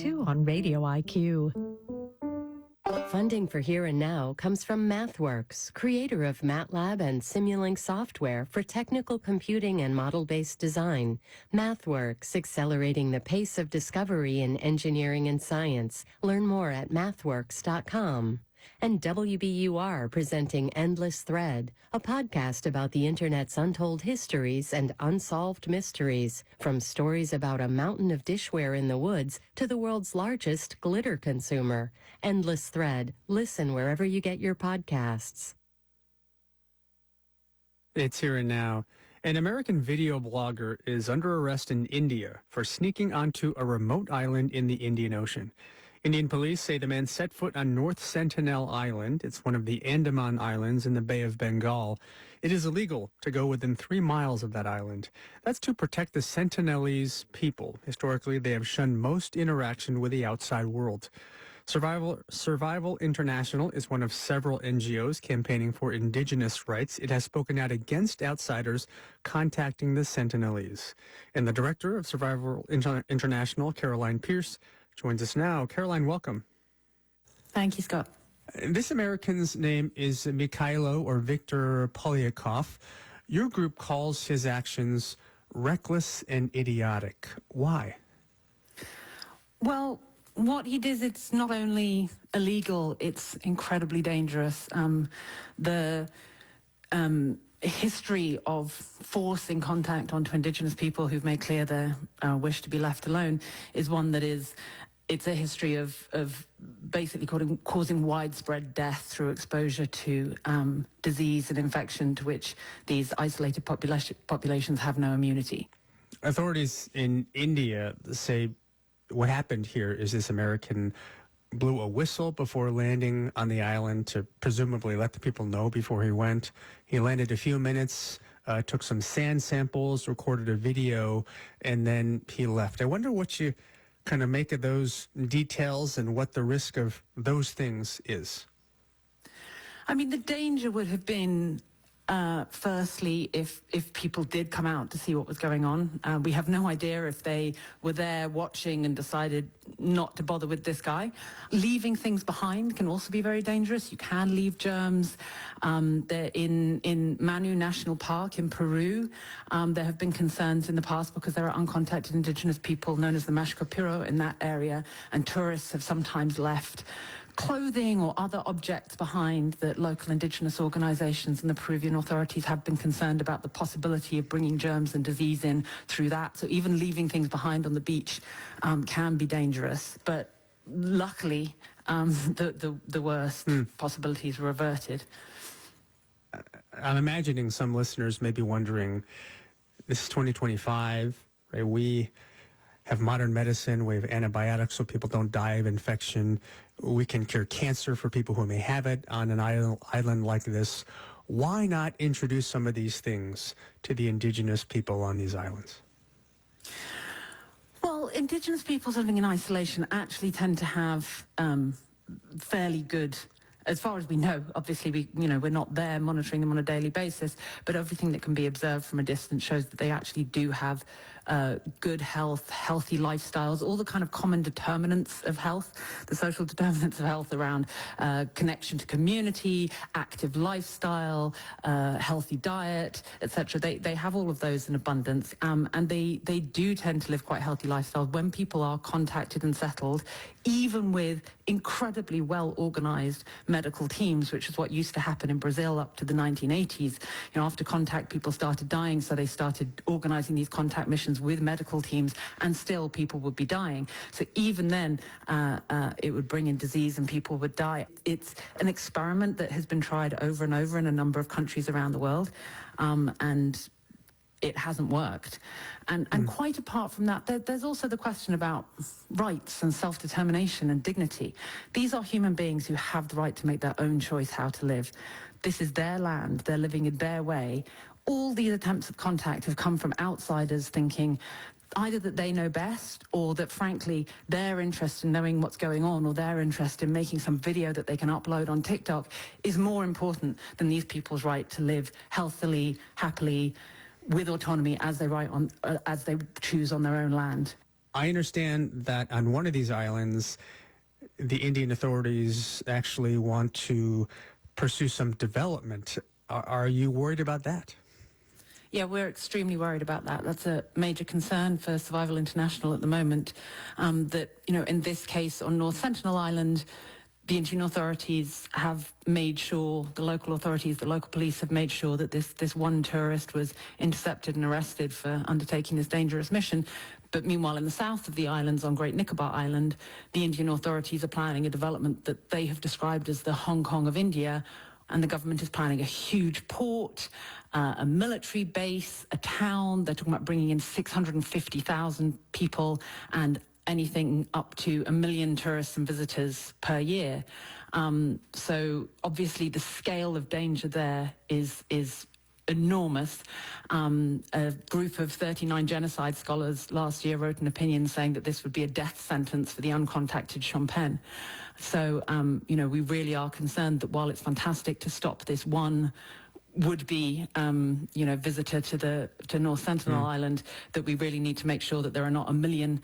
2 on Radio IQ. Funding for Here and Now comes from MathWorks, creator of MATLAB and Simulink software for technical computing and model-based design. MathWorks, accelerating the pace of discovery in engineering and science. Learn more at mathworks.com. And WBUR presenting Endless Thread, a podcast about the Internet's untold histories and unsolved mysteries, from stories about a mountain of dishware in the woods to the world's largest glitter consumer. Endless Thread. Listen wherever you get your podcasts. It's Here and Now. An American video blogger is under arrest in India for sneaking onto a remote island in the Indian Ocean. Indian police say the man set foot on North Sentinel Island. It's one of the Andaman Islands in the Bay of Bengal. It is illegal to go within 3 miles of that island. That's to protect the Sentinelese people. Historically, they have shunned most interaction with the outside world. Survival International is one of several NGOs campaigning for indigenous rights. It has spoken out against outsiders contacting the Sentinelese. And the director of Survival International, Caroline Pierce, joins us now. Caroline, welcome. Thank you, Scott. This American's name is Mikhailo or Viktor Polyakov. Your group calls his actions reckless and idiotic. Why? Well, what he did, it's not only illegal, it's incredibly dangerous. The history of forcing contact onto indigenous people who've made clear their wish to be left alone is one that it's a history of basically causing widespread death through exposure to disease and infection to which these isolated populations have no immunity. Authorities in India say what happened here is this American blew a whistle before landing on the island to presumably let the people know before he went. He landed a few minutes, took some sand samples, recorded a video, and then he left. I wonder what you kind of make of those details and what the risk of those things is. I mean, the danger would have been, firstly, if people did come out to see what was going on. We have no idea if they were there watching and decided not to bother with this guy. Leaving things behind can also be very dangerous. You can leave germs. In Manu National Park in Peru, there have been concerns in the past because there are uncontacted indigenous people known as the Mashkapiro in that area, and tourists have sometimes left clothing or other objects behind that local indigenous organizations and the Peruvian authorities have been concerned about the possibility of bringing germs and disease in through that. So even leaving things behind on the beach can be dangerous. But luckily, the worst possibilities were averted. I'm imagining some listeners may be wondering, this is 2025, right? We have modern medicine, we have antibiotics so people don't die of infection. We can cure cancer for people who may have it on an island like this. Why not introduce some of these things to the indigenous people on these islands? Well, indigenous peoples living in isolation actually tend to have fairly good, as far as we know. Obviously, we're not there monitoring them on a daily basis, but everything that can be observed from a distance shows that they actually do have good health, healthy lifestyles, all the kind of common determinants of health, the social determinants of health around connection to community, active lifestyle, healthy diet, etc. They have all of those in abundance, and they do tend to live quite healthy lifestyles. When people are contacted and settled, even with incredibly well-organized medical teams, which is what used to happen in Brazil up to the 1980s. After contact, people started dying, so they started organizing these contact missions with medical teams, and still people would be dying. So even then, it would bring in disease and people would die. It's an experiment that has been tried over and over in a number of countries around the world, and it hasn't worked. And quite apart from that, there's also the question about rights and self-determination and dignity. These are human beings who have the right to make their own choice how to live. This is their land. They're living in their way. All these attempts at contact have come from outsiders thinking either that they know best, or that, frankly, their interest in knowing what's going on, or their interest in making some video that they can upload on TikTok is more important than these people's right to live healthily, happily, with autonomy as they choose on their own land. I understand that on one of these islands, the Indian authorities actually want to pursue some development. Are you worried about that? Yeah, we're extremely worried about that. That's a major concern for Survival International at the moment. That, in this case on North Sentinel Island, the Indian authorities have made sure, the local police have made sure that this one tourist was intercepted and arrested for undertaking this dangerous mission. But meanwhile, in the south of the islands on Great Nicobar Island, the Indian authorities are planning a development that they have described as the Hong Kong of India. And the government is planning a huge port, a military base, a town. They're talking about bringing in 650,000 people and anything up to 1 million tourists and visitors per year. So obviously the scale of danger there is enormous. A group of 39 genocide scholars last year wrote an opinion saying that this would be a death sentence for the uncontacted Shompen. So, we really are concerned that while it's fantastic to stop this one would-be, visitor to North Sentinel Island, that we really need to make sure that there are not 1 million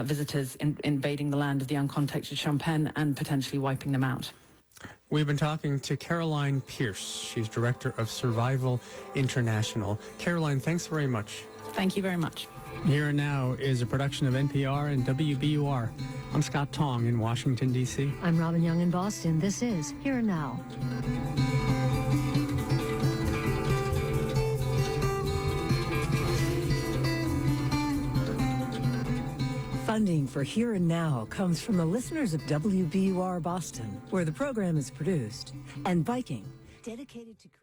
visitors invading the land of the uncontacted Shompen and potentially wiping them out. We've been talking to Caroline Pierce. She's director of Survival International. Caroline, thanks very much. Thank you very much. Here and Now is a production of NPR and WBUR. I'm Scott Tong in Washington, D.C. I'm Robin Young in Boston. This is Here and Now. Funding for Here and Now comes from the listeners of WBUR Boston, where the program is produced, and Viking, dedicated to creating.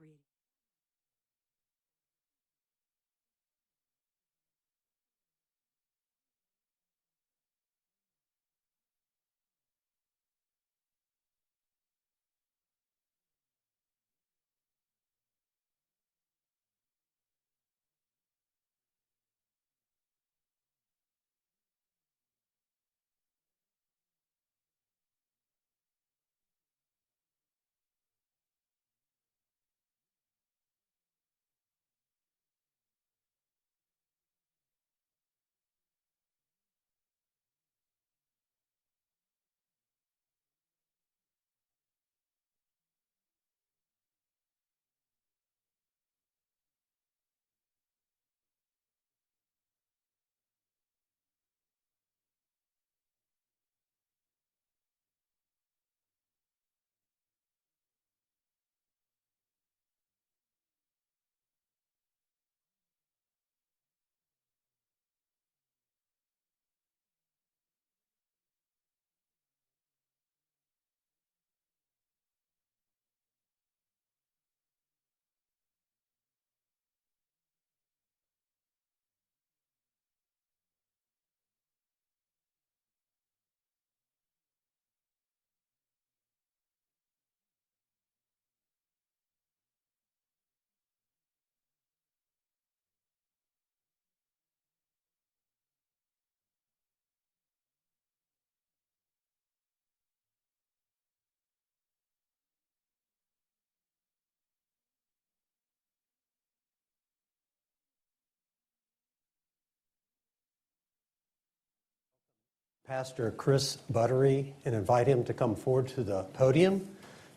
Pastor Chris Buttery and invite him to come forward to the podium.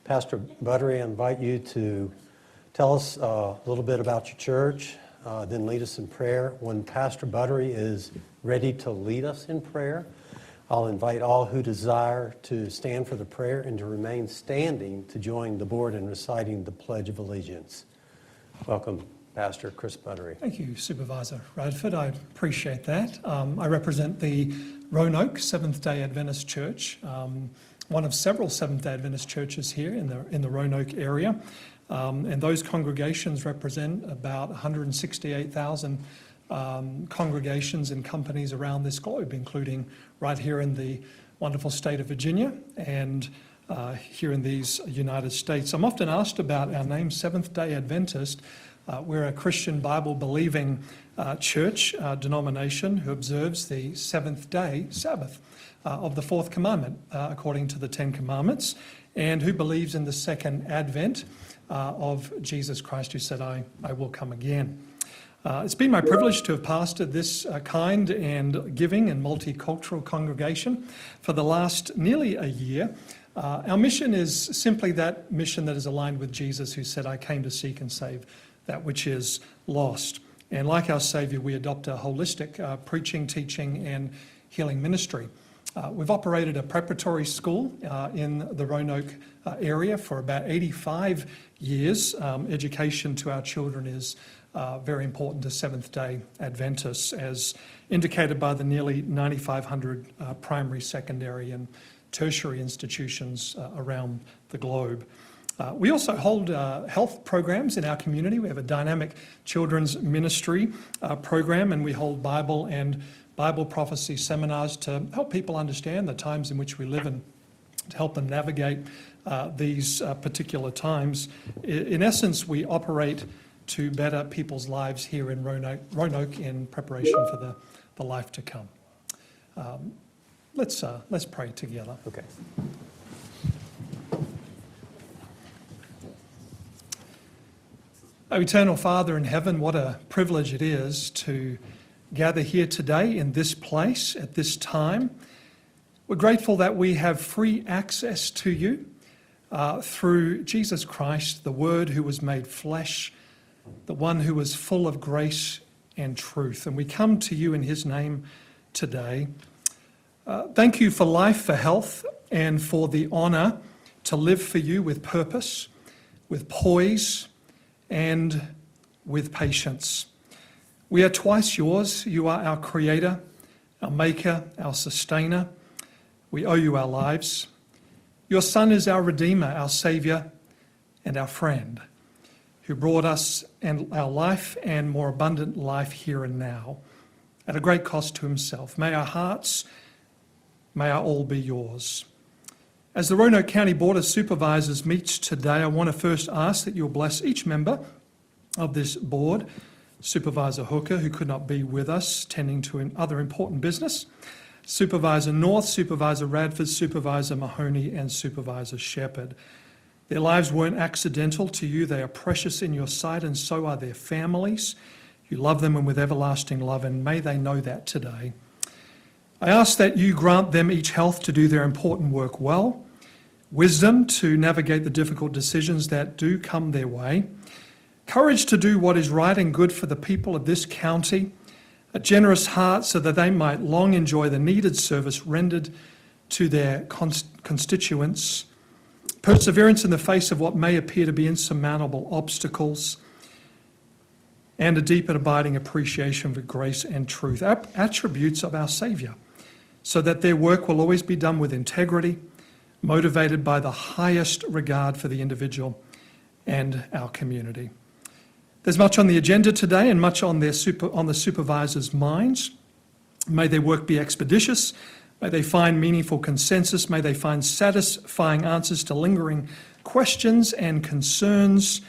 Pastor Buttery, I invite you to tell us a little bit about your church, then lead us in prayer. When Pastor Buttery is ready to lead us in prayer, I'll invite all who desire to stand for the prayer and to remain standing to join the board in reciting the Pledge of Allegiance. Welcome, Pastor Chris Buttery. Thank you, Supervisor Radford. I appreciate that. I represent the Roanoke Seventh-day Adventist Church, one of several Seventh-day Adventist churches here in the Roanoke area. And those congregations represent about 168,000 congregations and companies around this globe, including right here in the wonderful state of Virginia and here in these United States. I'm often asked about our name, Seventh-day Adventist. We're a Christian Bible-believing church denomination who observes the seventh-day Sabbath of the fourth commandment, according to the Ten Commandments, and who believes in the second advent of Jesus Christ, who said, I will come again. It's been my privilege to have pastored this kind and giving and multicultural congregation for the last nearly a year. Our mission is simply that mission that is aligned with Jesus, who said, "I came to seek and save that which is lost." And like our Saviour, we adopt a holistic preaching, teaching and healing ministry. We've operated a preparatory school in the Roanoke area for about 85 years. Education to our children is very important to Seventh-day Adventists, as indicated by the nearly 9,500 primary, secondary and tertiary institutions around the globe. We also hold health programs in our community. We have a dynamic children's ministry program, and we hold Bible and Bible prophecy seminars to help people understand the times in which we live and to help them navigate these particular times. In essence, we operate to better people's lives here in Roanoke in preparation for the life to come. Let's pray together. Okay. Oh, Eternal Father in heaven, what a privilege it is to gather here today in this place at this time. We're grateful that we have free access to you through Jesus Christ, the Word who was made flesh, the one who was full of grace and truth. And we come to you in his name today. Thank you for life, for health, and for the honour to live for you with purpose, with poise, and with patience. We are twice yours. You are our creator, our maker, our sustainer. We owe you our lives. Your Son is our Redeemer, our Saviour, and our friend, who brought us and our life and more abundant life here and now at a great cost to himself. May our hearts, may our all be yours. As the Roanoke County Board of Supervisors meets today, I want to first ask that you'll bless each member of this board, Supervisor Hooker, who could not be with us, tending to other important business, Supervisor North, Supervisor Radford, Supervisor Mahoney, and Supervisor Shepherd. Their lives weren't accidental to you. They are precious in your sight, and so are their families. You love them and with everlasting love, and may they know that today. I ask that you grant them each health to do their important work well, wisdom to navigate the difficult decisions that do come their way, courage to do what is right and good for the people of this county, a generous heart so that they might long enjoy the needed service rendered to their constituents, perseverance in the face of what may appear to be insurmountable obstacles, and a deep and abiding appreciation for grace and truth, attributes of our Saviour, so that their work will always be done with integrity, motivated by the highest regard for the individual and our community. There's much on the agenda today and much on the supervisors' minds. May their work be expeditious. May they find meaningful consensus. May they find satisfying answers to lingering questions and concerns.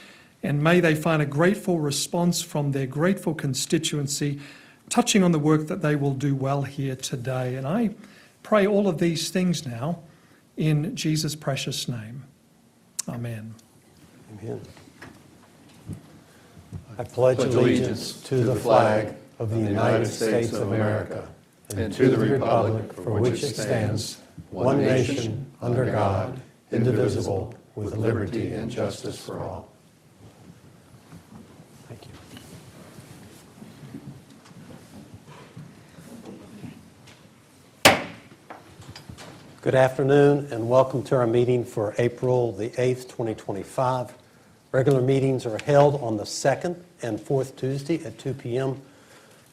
And may they find a grateful response from their grateful constituency, touching on the work that they will do well here today. And I pray all of these things now in Jesus' precious name. Amen. Amen. I pledge allegiance to the flag of the United States of America and to the republic for which it stands, one nation, under God, indivisible, with liberty and justice for all. Thank you. Good afternoon and welcome to our meeting for April the 8th, 2025. Regular meetings are held on the second and fourth Tuesday at 2 p.m.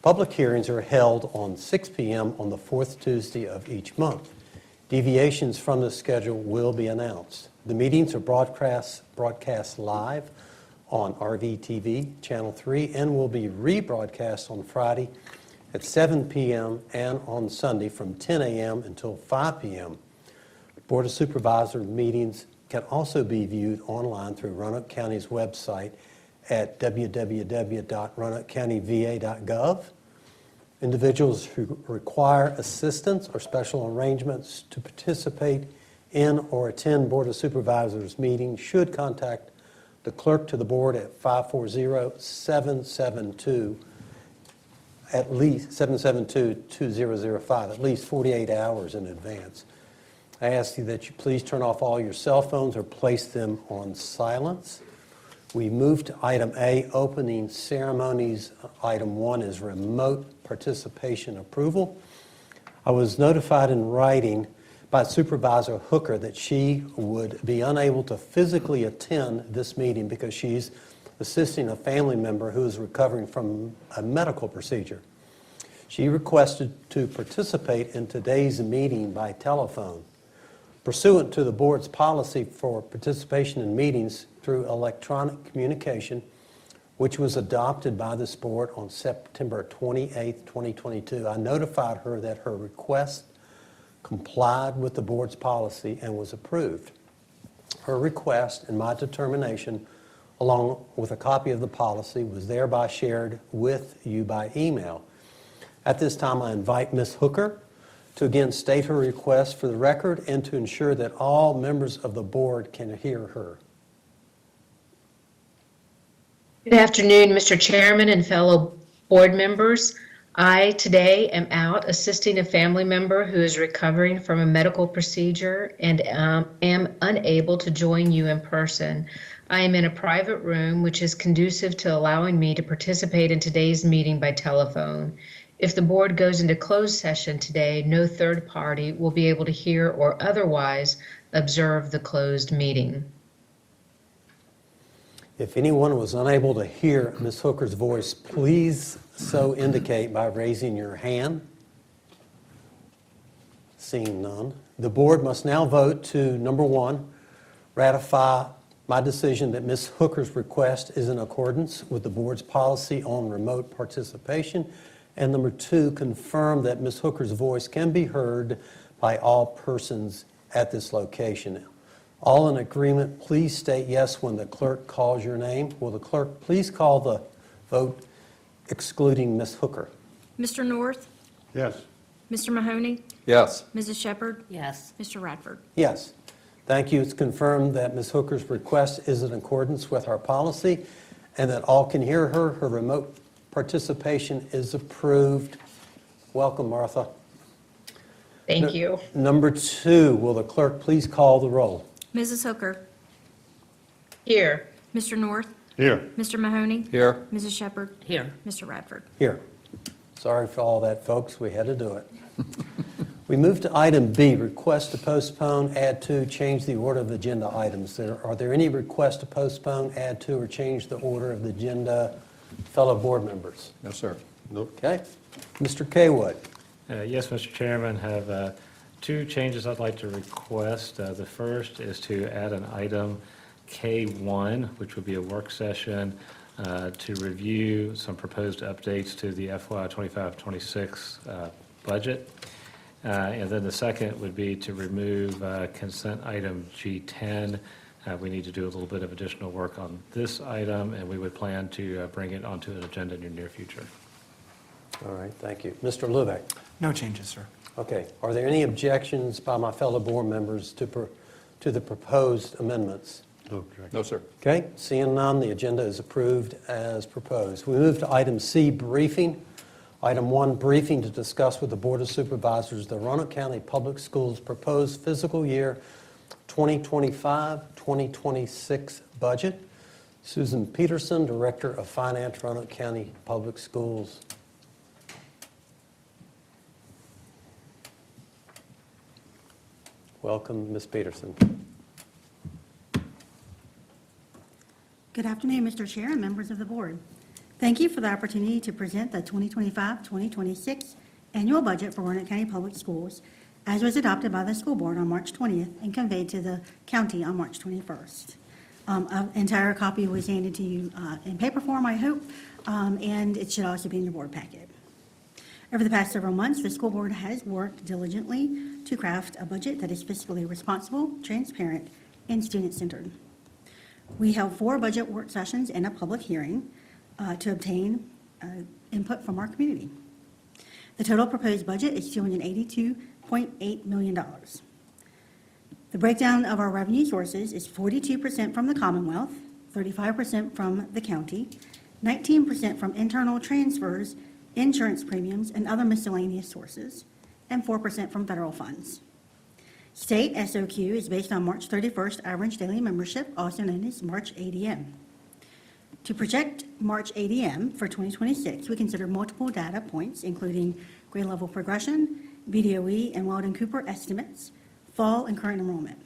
Public hearings are held on 6 p.m. on the fourth Tuesday of each month. Deviations from the schedule will be announced. The meetings are broadcast live on RVTV, Channel 3, and will be rebroadcast on Friday at 7 p.m. and on Sunday from 10 a.m. until 5 p.m. Board of Supervisors meetings can also be viewed online through Roanoke County's website at www.roanokecountyva.gov. Individuals who require assistance or special arrangements to participate in or attend Board of Supervisors meetings should contact the clerk to the board at 540-772-5700. at least 772-2005, at least 48 hours in advance. I ask you that you please turn off all your cell phones or place them on silence. We move to item A, opening ceremonies. Item 1 is remote participation approval. I was notified in writing by Supervisor Hooker that she would be unable to physically attend this meeting because she's assisting a family member who is recovering from a medical procedure. She requested to participate in today's meeting by telephone. Pursuant to the board's policy for participation in meetings through electronic communication, which was adopted by this board on September 28, 2022, I notified her that her request complied with the board's policy and was approved. Her request and my determination, along with a copy of the policy, was thereby shared with you by email. At this time, I invite Ms. Hooker to again state her request for the record and to ensure that all members of the board can hear her. Good afternoon, Mr. Chairman and fellow board members. I today am out assisting a family member who is recovering from a medical procedure and am unable to join you in person. I am in a private room, which is conducive to allowing me to participate in today's meeting by telephone. If the board goes into closed session today, no third party will be able to hear or otherwise observe the closed meeting. If anyone was unable to hear Ms. Hooker's voice, please so indicate by raising your hand. Seeing none. The board must now vote to, number 1, ratify my decision that Ms. Hooker's request is in accordance with the board's policy on remote participation, and number 2, confirm that Ms. Hooker's voice can be heard by all persons at this location. All in agreement, please state yes when the clerk calls your name. Will the clerk please call the vote excluding Ms. Hooker? Mr. North? Yes. Mr. Mahoney? Yes. Mrs. Shepherd? Yes. Mr. Radford? Yes. Thank you. It's confirmed that Ms. Hooker's request is in accordance with our policy and that all can hear her. Her remote participation is approved. Welcome, Martha. Thank you. Number 2, will the clerk please call the roll? Mrs. Hooker? Here. Mr. North? Here. Mr. Mahoney? Here. Mrs. Shepherd? Here. Mr. Radford? Here. Sorry for all that, folks. We had to do it. We move to item B, request to postpone, add to, change the order of the agenda items. Are there any requests to postpone, add to, or change the order of the agenda, fellow board members? No, sir. Nope. Okay. Mr. Kaywood. Yes, Mr. Chairman, have 2 changes I'd like to request. The first is to add an item K1, which would be a work session to review some proposed updates to the FY 25-26 budget. And then the second would be to remove consent item G10. We need to do a little bit of additional work on this item, and we would plan to bring it onto an agenda in the near future. All right, thank you. Mr. Lubeck. No changes, sir. Okay. Are there any objections by my fellow board members to the proposed amendments? No, sir. Okay, seeing none, the agenda is approved as proposed. We move to item C, briefing. Item 1, briefing to discuss with the Board of Supervisors the Roanoke County Public Schools proposed fiscal year 2025-2026 budget. Susan Peterson, Director of Finance, Roanoke County Public Schools. Welcome, Ms. Peterson. Good afternoon, Mr. Chair and members of the board. Thank you for the opportunity to present the 2025-2026 annual budget for Roanoke County Public Schools as was adopted by the school board on March 20th and conveyed to the county on March 21st. An entire copy was handed to you in paper form, I hope, and it should also be in your board packet. Over the past several months, the school board has worked diligently to craft a budget that is fiscally responsible, transparent, and student-centered. We held 4 budget work sessions and a public hearing to obtain input from our community. The total proposed budget is $282.8 million. The breakdown of our revenue sources is 42% from the Commonwealth, 35% from the county, 19% from internal transfers, insurance premiums, and other miscellaneous sources, and 4% from federal funds. State SOQ is based on March 31st average daily membership, also known as March ADM. To project March ADM for 2026, we consider multiple data points, including grade level progression, VDOE, and Weldon Cooper estimates, fall and current enrollment.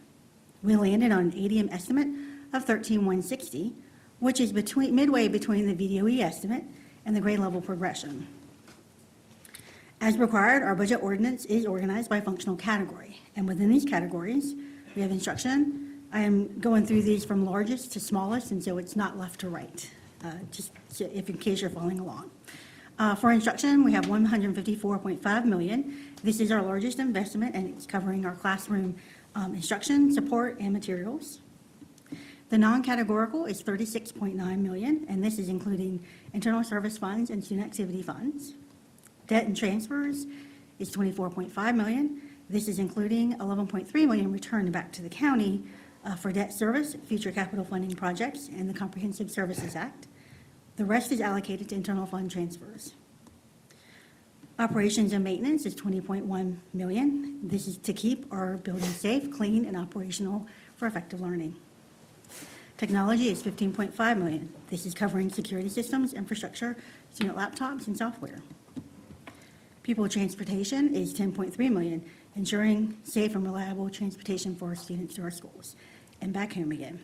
We landed on an ADM estimate of 13,160, which is midway between the VDOE estimate and the grade level progression. As required, our budget ordinance is organized by functional category, and within these categories, we have instruction. I am going through these from largest to smallest, and so it's not left to right, just if in case you're following along. For instruction, we have $154.5 million. This is our largest investment, and it's covering our classroom instruction, support, and materials. The non-categorical is $36.9 million, and this is including internal service funds and student activity funds. Debt and transfers is $24.5 million. This is including $11.3 million returned back to the county for debt service, future capital funding projects, and the Comprehensive Services Act. The rest is allocated to internal fund transfers. Operations and maintenance is $20.1 million. This is to keep our buildings safe, clean, and operational for effective learning. Technology is $15.5 million. This is covering security systems, infrastructure, student laptops, and software. People transportation is $10.3 million, ensuring safe and reliable transportation for our students to our schools and back home again.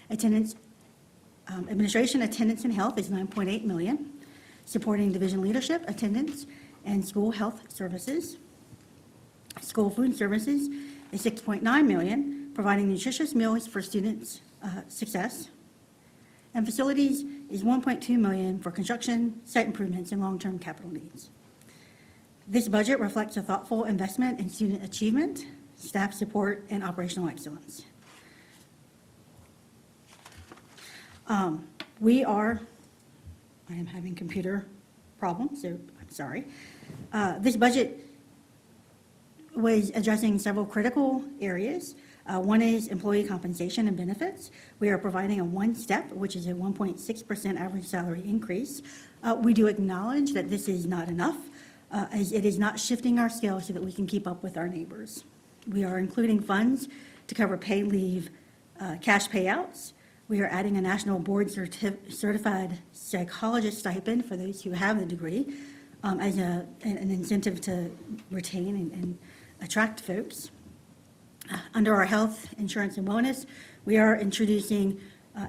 Attendance, administration, attendance, and health is $9.8 million, supporting division leadership, attendance, and school health services. School food services is $6.9 million, providing nutritious meals for students' success. And facilities is $1.2 million for construction, site improvements, and long-term capital needs. This budget reflects a thoughtful investment in student achievement, staff support, and operational excellence. I am having computer problems, so I'm sorry. This budget was addressing several critical areas. One is employee compensation and benefits. We are providing a one-step, which is a 1.6% average salary increase. We do acknowledge that this is not enough, as it is not shifting our scale so that we can keep up with our neighbors. We are including funds to cover paid leave, cash payouts. We are adding a national board certified psychologist stipend for those who have the degree as an incentive to retain and attract folks. Under our health, insurance, and wellness, we are introducing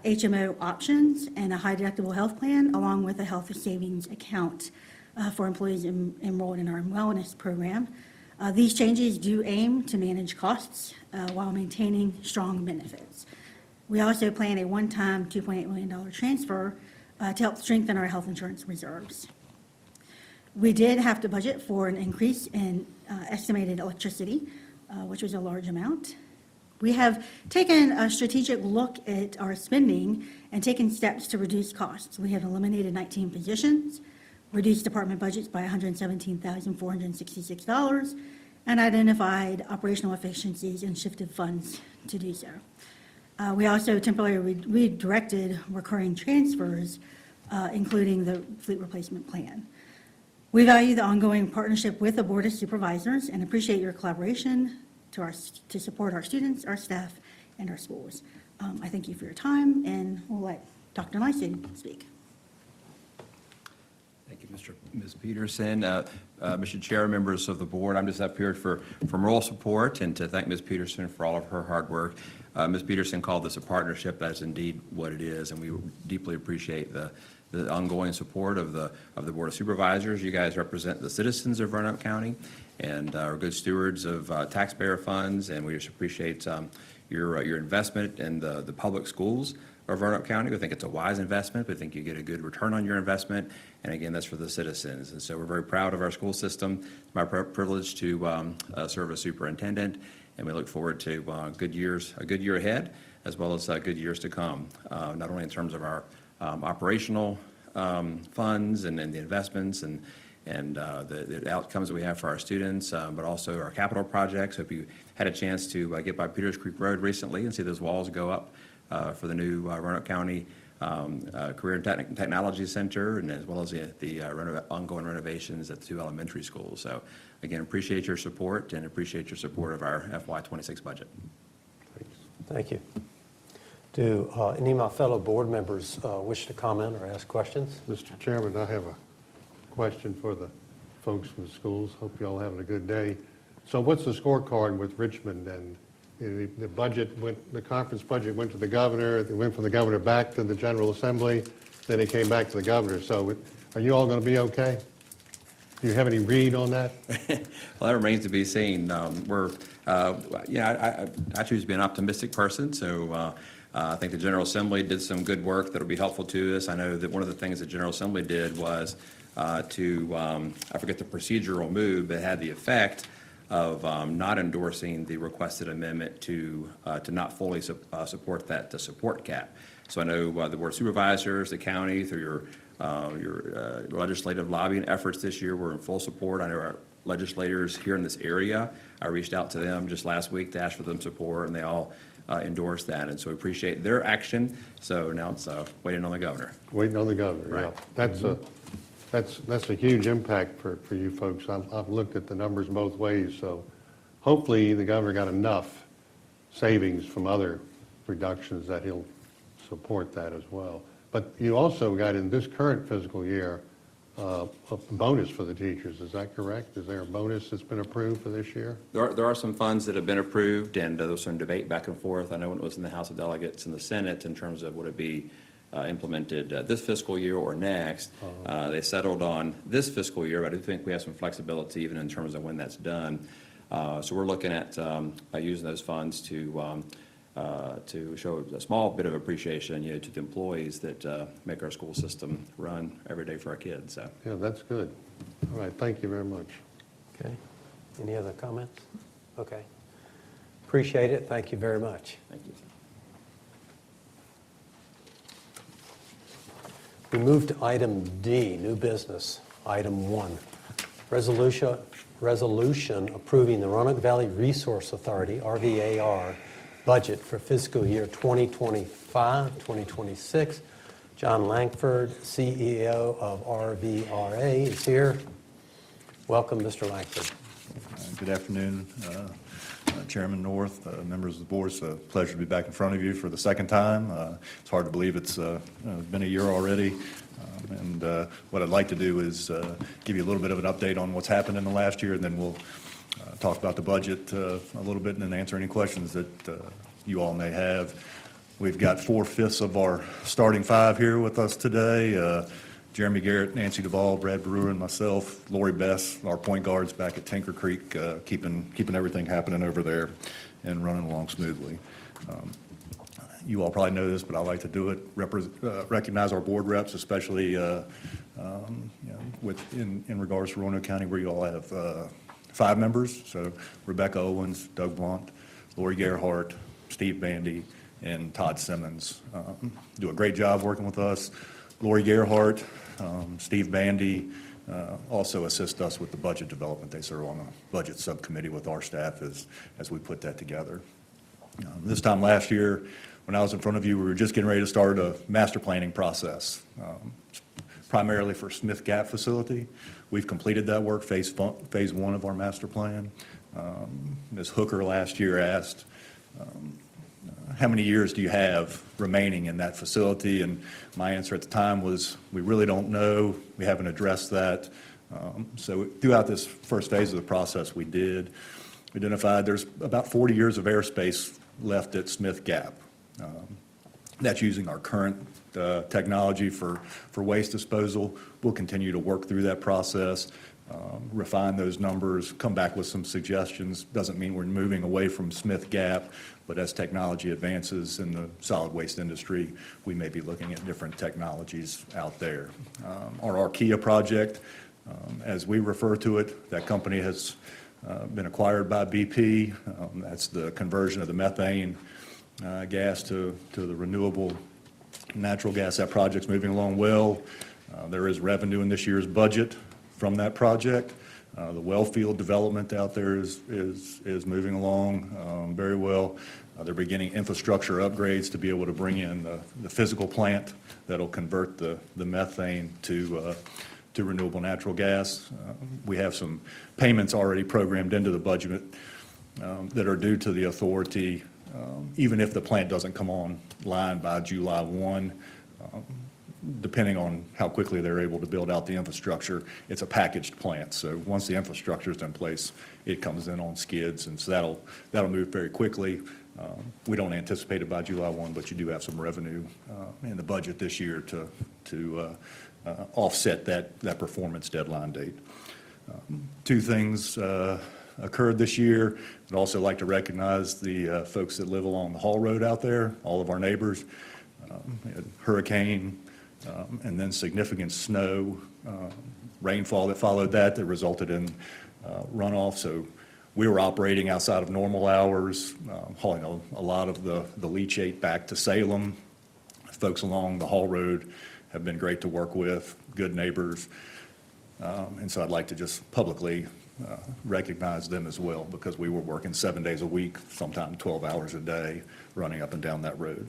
HMO options and a high deductible health plan, along with a health savings account for employees enrolled in our wellness program. These changes do aim to manage costs while maintaining strong benefits. We also plan a one-time $2.8 million transfer to help strengthen our health insurance reserves. We did have to budget for an increase in estimated electricity, which was a large amount. We have taken a strategic look at our spending and taken steps to reduce costs. We have eliminated 19 positions, reduced department budgets by $117,466, and identified operational efficiencies and shifted funds to do so. We also temporarily redirected recurring transfers, including the fleet replacement plan. We value the ongoing partnership with the Board of Supervisors and appreciate your collaboration to support our students, our staff, and our schools. I thank you for your time, and we'll let Dr. Lyson speak. Thank you, Ms. Peterson. Mr. Chair, members of the board, I'm just up here for moral support and to thank Ms. Peterson for all of her hard work. Ms. Peterson called this a partnership. That's indeed what it is, and we deeply appreciate the ongoing support of the Board of Supervisors. You guys represent the citizens of Roanoke County and are good stewards of taxpayer funds, and we just appreciate your investment in the public schools of Roanoke County. We think it's a wise investment. We think you get a good return on your investment, and again, that's for the citizens. And so we're very proud of our school system. It's my privilege to serve as superintendent, and we look forward to a good year ahead, as well as good years to come, not only in terms of our operational funds and the investments and the outcomes that we have for our students, but also our capital projects. Hope you had a chance to get by Peters Creek Road recently and see those walls go up for the new Roanoke County Career and Technology Center, and as well as the ongoing renovations at the 2 elementary schools. So again, appreciate your support and appreciate your support of our FY26 budget. Thank you. Do any of my fellow board members wish to comment or ask questions? Mr. Chairman, I have a question for the folks from the schools. Hope you all having a good day. So what's the scorecard with Richmond? And the budget went, the conference budget went to the governor, it went from the governor back to the General Assembly, then it came back to the governor. So are you all going to be okay? Do you have any read on that? Well, that remains to be seen. I choose to be an optimistic person, so I think the General Assembly did some good work that will be helpful to us. I know that one of the things the General Assembly did was I forget the procedural move, but it had the effect of not endorsing the requested amendment to not fully support the support cap. So I know the Board of Supervisors, the county, through your legislative lobbying efforts this year, were in full support. I know our legislators here in this area, I reached out to them just last week to ask for them support, and they all endorsed that. And so we appreciate their action. So now it's waiting on the governor. Waiting on the governor, Right. yeah. That's a huge impact for you folks. I've looked at the numbers both ways, so hopefully the governor got enough savings from other reductions that he'll support that as well. But you also got in this current fiscal year a bonus for the teachers, is that correct? Is there a bonus that's been approved for this year? There are some funds that have been approved, and there's some debate back and forth. I know when it was in the House of Delegates and the Senate in terms of would it be implemented this fiscal year or next. They settled on this fiscal year, but I do think we have some flexibility even in terms of when that's done. So we're looking at using those funds to show a small bit of appreciation, to the employees that make our school system run every day for our kids. So. Yeah, that's good. All right, thank you very much. Okay. Any other comments? Okay. Appreciate it. Thank you very much. Thank you. We move to item D, new business, item 1. Resolution approving the Roanoke Valley Resource Authority, RVAR, budget for fiscal year 2025-2026. John Langford, CEO of RVRA, is here. Welcome, Mr. Langford. Good afternoon, Chairman North, members of the board. It's a pleasure to be back in front of you for the second time. It's hard to believe it's been a year already. And what I'd like to do is give you a little bit of an update on what's happened in the last year, and then we'll talk about the budget a little bit and then answer any questions that you all may have. We've got 4/5 of our starting five here with us today. Jeremy Garrett, Nancy Duvall, Brad Brewer, and myself. Lori Bess, our point guards back at Tinker Creek, keeping everything happening over there and running along smoothly. You all probably know this, but I like to do it. Recognize our board reps, especially in regards to Roanoke County, where you all have 5 members. So Rebecca Owens, Doug Blunt, Lori Gerhart, Steve Bandy, and Todd Simmons do a great job working with us. Lori Gerhart, Steve Bandy also assist us with the budget development. They serve on the budget subcommittee with our staff as we put that together. This time last year, when I was in front of you, we were just getting ready to start a master planning process, primarily for Smith Gap facility. We've completed that work, phase 1 of our master plan. Ms. Hooker last year asked, how many years do you have remaining in that facility? And my answer at the time was, we really don't know. We haven't addressed that. So throughout this first phase of the process, we did identify there's about 40 years of airspace left at Smith Gap. That's using our current technology for waste disposal. We'll continue to work through that process, refine those numbers, come back with some suggestions. Doesn't mean we're moving away from Smith Gap, but as technology advances in the solid waste industry, we may be looking at different technologies out there. Our Archaea project, as we refer to it, that company has been acquired by BP. That's the conversion of the methane gas to the renewable natural gas. That project's moving along well. There is revenue in this year's budget from that project. The well field development out there is moving along very well. They're beginning infrastructure upgrades to be able to bring in the physical plant that'll convert the methane to renewable natural gas. We have some payments already programmed into the budget that are due to the authority, even if the plant doesn't come online by July 1. Depending on how quickly they're able to build out the infrastructure, it's a packaged plant. So once the infrastructure is in place, it comes in on skids, and so that'll move very quickly. We don't anticipate it by July 1, but you do have some revenue in the budget this year to offset that performance deadline date. Two things occurred this year. I'd also like to recognize the folks that live along the Hall Road out there, all of our neighbors. We had hurricane, and then significant snow, rainfall that followed that resulted in runoff. So we were operating outside of normal hours, hauling a lot of the leachate back to Salem. Folks along the Hall Road have been great to work with, good neighbors. And so I'd like to just publicly recognize them as well, because we were working 7 days a week, sometimes 12 hours a day, running up and down that road.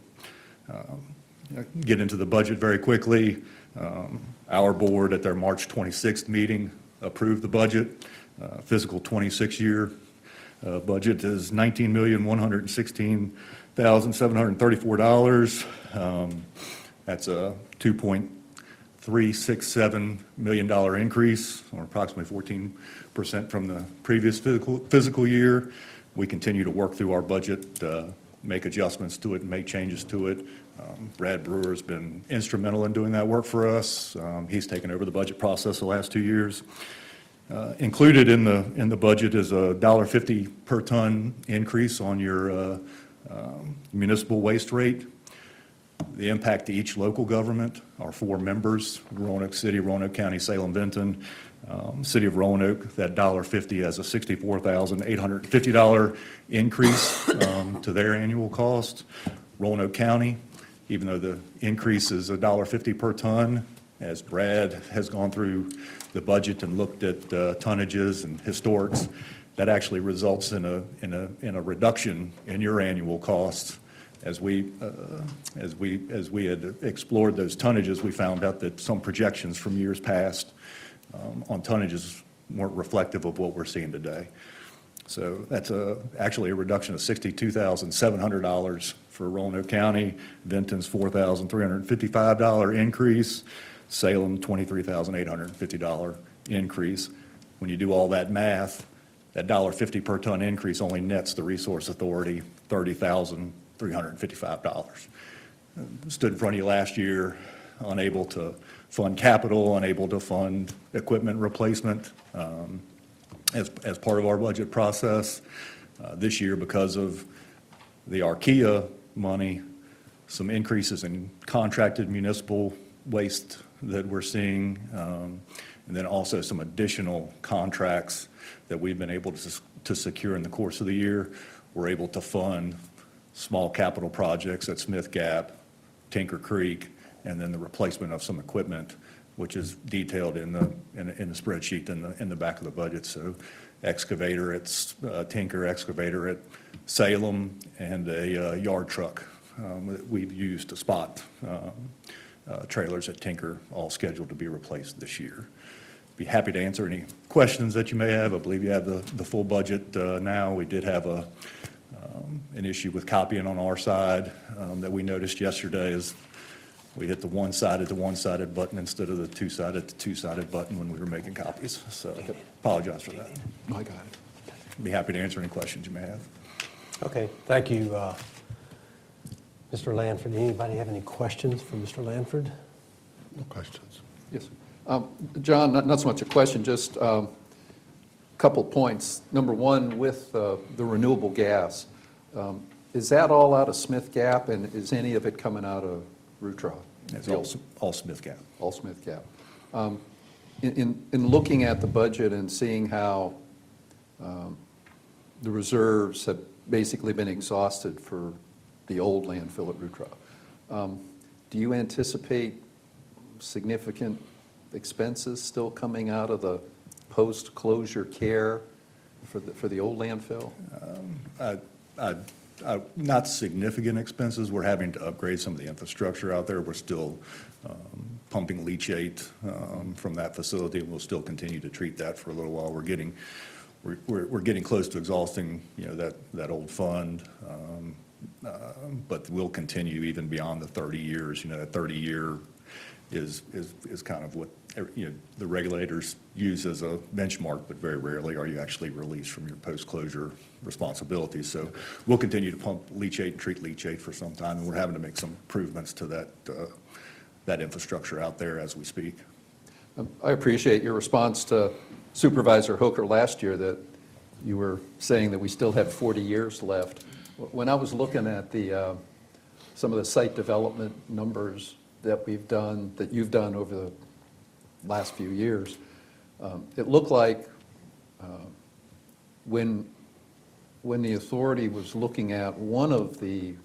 Get into the budget very quickly. Our board at their March 26th meeting approved the budget. Fiscal 26 year budget is $19,116,734. That's a $2.367 million increase, or approximately 14% from the previous fiscal year. We continue to work through our budget, make adjustments to it, and make changes to it. Brad Brewer has been instrumental in doing that work for us. He's taken over the budget process the last 2 years. Included in the budget is a $1.50 per ton increase on your municipal waste rate. The impact to each local government, our 4 members, Roanoke City, Roanoke County, Salem, Vinton. City of Roanoke, that $1.50 has a $64,850 increase to their annual cost. Roanoke County, even though the increase is $1.50 per ton, as Brad has gone through the budget and looked at tonnages and historics, that actually results in a reduction in your annual costs. As we had explored those tonnages, we found out that some projections from years past on tonnages weren't reflective of what we're seeing today. So that's actually a reduction of $62,700 for Roanoke County. Vinton's $4,355 increase. Salem, $23,850 increase. When you do all that math, that $1.50 per ton increase only nets the Resource Authority $30,355. Stood in front of you last year, unable to fund capital, unable to fund equipment replacement as part of our budget process. This year, because of the Archaea money, some increases in contracted municipal waste that we're seeing, and then also some additional contracts that we've been able to secure in the course of the year. We're able to fund small capital projects at Smith Gap, Tinker Creek, and then the replacement of some equipment, which is detailed in the spreadsheet in the back of the budget. So excavator at Tinker, excavator at Salem, and a yard truck that we've used to spot trailers at Tinker, all scheduled to be replaced this year. Be happy to answer any questions that you may have. I believe you have the full budget now. We did have an issue with copying on our side that we noticed yesterday, as we hit the one-sided button instead of the two-sided button when we were making copies. So apologize for that. I got it. Be happy to answer any questions you may have. Okay, thank you, Mr. Lanford. Anybody have any questions for Mr. Lanford? No questions. Yes. John, not so much a question, just a couple points. Number one, with the renewable gas, is that all out of Smith Gap, and is any of it coming out of Routro? It's all Smith Gap. All Smith Gap. In looking at the budget and seeing how the reserves have basically been exhausted for the old landfill at Routro, do you anticipate significant expenses still coming out of the post-closure care for the old landfill? Not significant expenses. We're having to upgrade some of the infrastructure out there. We're still pumping leachate from that facility, and we'll still continue to treat that for a little while. We're getting close to exhausting, that old fund, but we'll continue even beyond the 30 years. That 30-year is kind of what the regulators use as a benchmark, but very rarely are you actually released from your post-closure responsibilities. So we'll continue to pump leachate and treat leachate for some time, and we're having to make some improvements to that infrastructure out there as we speak. I appreciate your response to Supervisor Hooker last year, that you were saying that we still have 40 years left. When I was looking at some of the site development numbers that you've done over the last few years, it looked like when the authority was looking at one of the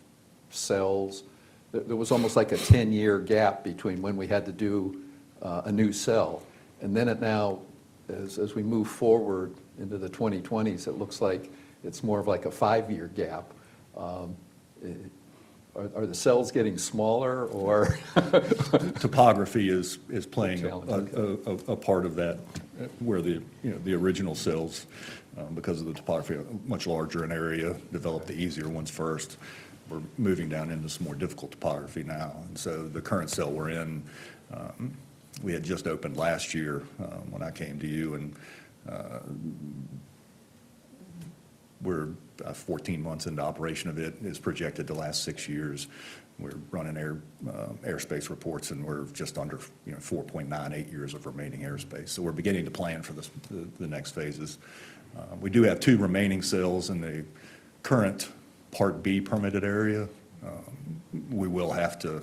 cells, there was almost like a 10-year gap between when we had to do a new cell. And then as we move forward into the 2020s, it looks like it's more of like a 5-year gap. Are the cells getting smaller, or? Topography is playing a part of that, where the original cells, because of the topography, much larger in area, developed the easier ones first. We're moving down into some more difficult topography now. And so the current cell we're in, we had just opened last year when I came to you, and we're 14 months into operation of it. It's projected to last 6 years. We're running airspace reports, and we're just under 4.98 years of remaining airspace. So we're beginning to plan for the next phases. We do have 2 remaining cells in the current Part B permitted area. We will have to,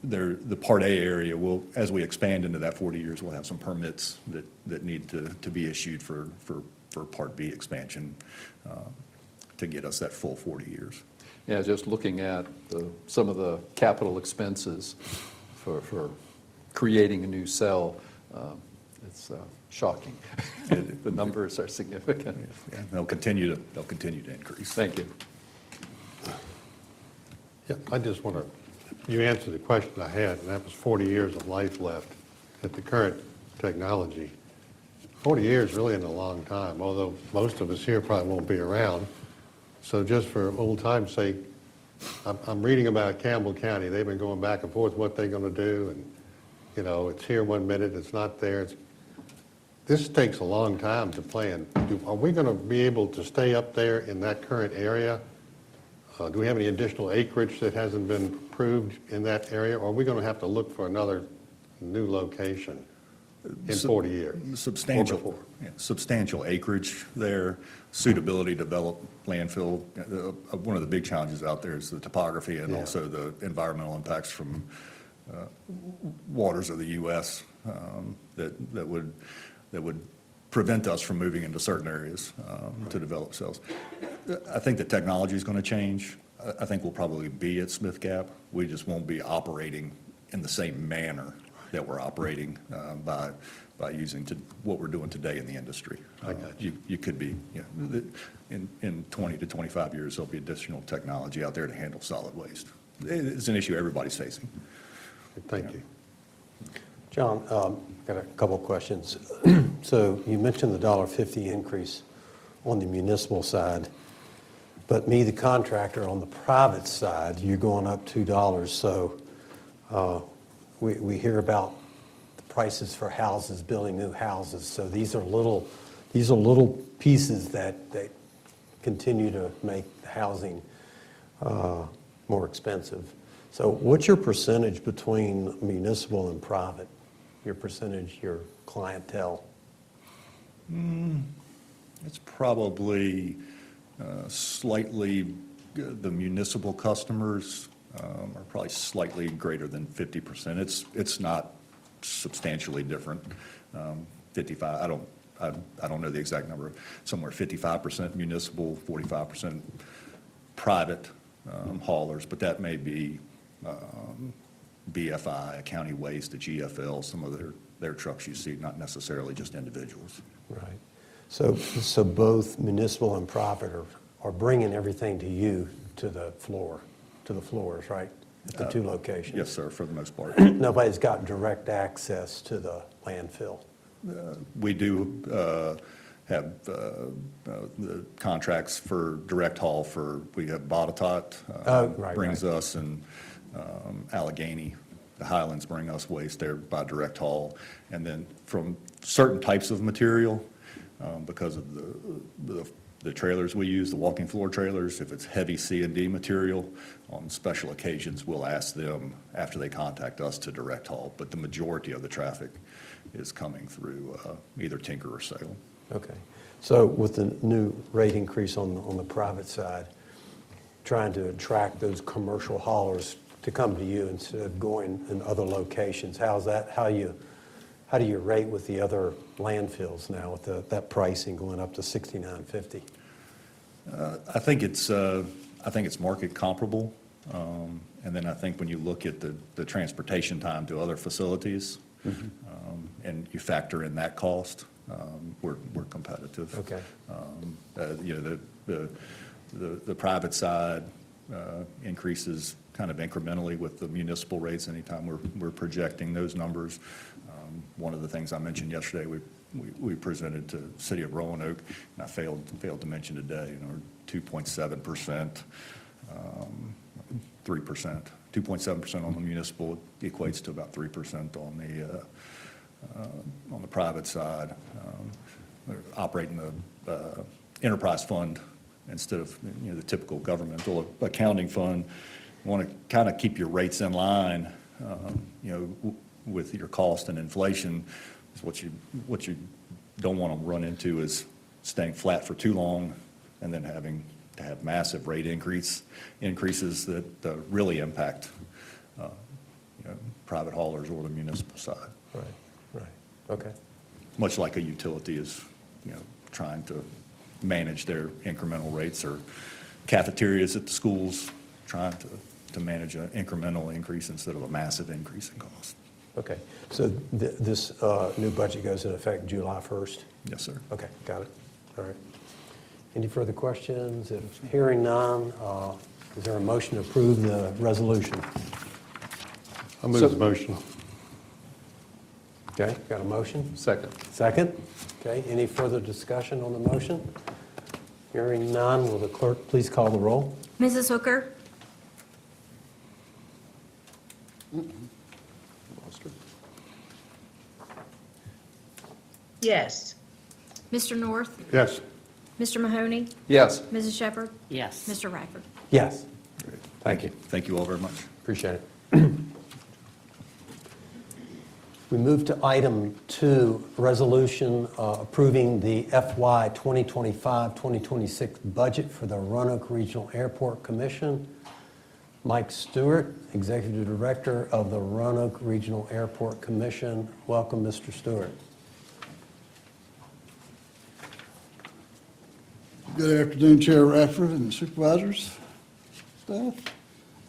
the Part A area will, as we expand into that 40 years, we'll have some permits that need to be issued for Part B expansion to get us that full 40 years. Yeah, just looking at some of the capital expenses for creating a new cell, it's shocking. The numbers are significant. Yeah, they'll continue to increase. Thank you. Yeah, I just want to, you answered the question I had, and that was 40 years of life left at the current technology. 40 years really isn't a long time, although most of us here probably won't be around. So just for old time's sake, I'm reading about Campbell County. They've been going back and forth what they're going to do, and it's here 1 minute, it's not there. This takes a long time to plan. Are we going to be able to stay up there in that current area? Do we have any additional acreage that hasn't been approved in that area, or are we going to have to look for another new location in 40 years? Substantial acreage there, suitability to develop landfill. One of the big challenges out there is the topography and also the environmental impacts from waters of the U.S. that would prevent us from moving into certain areas to develop cells. I think the technology is going to change. I think we'll probably be at Smith Gap. We just won't be operating in the same manner that we're operating by using what we're doing today in the industry. You could be, in 20 to 25 years, there'll be additional technology out there to handle solid waste. It's an issue everybody's facing. Thank you. John, got a couple questions. So you mentioned the $1.50 increase on the municipal side, but me, the contractor, on the private side, you're going up $2. So we hear about the prices for houses, building new houses. So these are little pieces that continue to make housing more expensive. So what's your percentage between municipal and private? Your percentage, your clientele? It's probably slightly, the municipal customers are probably slightly greater than 50%. It's not substantially different. 55, I don't know the exact number, somewhere 55% municipal, 45% private haulers, but that may be BFI, County Waste, the GFL, some of they're trucks you see, not necessarily just individuals. Right. So both municipal and private are bringing everything to you to the floors, right? At the two locations? Yes, sir, for the most part. Nobody's got direct access to the landfill? We do have the contracts for direct haul we have Botetourt brings us, and Allegheny, the Highlands bring us waste there by direct haul. And then from certain types of material, because of the trailers we use, the walking floor trailers, if it's heavy C&D material, on special occasions, we'll ask them after they contact us to direct haul. But the majority of the traffic is coming through either Tinker or Salem. Okay. So with the new rate increase on the private side, trying to attract those commercial haulers to come to you instead of going in other locations, how's that? How do you rate with the other landfills now with that pricing going up to $69.50? I think it's market comparable, and then I think when you look at the transportation time to other facilities, and you factor in that cost, we're competitive. Okay. You know, the private side increases kind of incrementally with the municipal rates anytime we're projecting those numbers. One of the things I mentioned yesterday, we presented to the city of Roanoke, and I failed to mention today, 2.7%, 3%. 2.7% on the municipal equates to about 3% on the private side. We're operating the enterprise fund instead of the typical governmental accounting fund. You want to kind of keep your rates in line, with your cost and inflation. What you don't want to run into is staying flat for too long and then having to have massive rate increases that really impact private haulers or the municipal side. Right. Okay. Much like a utility is, trying to manage their incremental rates, or cafeterias at the schools trying to manage an incremental increase instead of a massive increase in cost. Okay. So this new budget goes into effect July 1st? Yes, sir. Okay, got it. All right. Any further questions? If hearing none, is there a motion to approve the resolution? I'll move the motion. Okay, got a motion? Second. Second? Okay, any further discussion on the motion? Hearing none, will the clerk please call the roll? Mrs. Hooker? Yes. Mr. North? Yes. Mr. Mahoney? Yes. Mrs. Shepherd? Yes. Mr. Radford? Yes. Thank you. Thank you all very much. Appreciate it. We move to item 2, resolution approving the FY 2025-2026 budget for the Roanoke Regional Airport Commission. Mike Stewart, Executive Director of the Roanoke Regional Airport Commission. Welcome, Mr. Stewart. Good afternoon, Chair Radford and Supervisors, staff.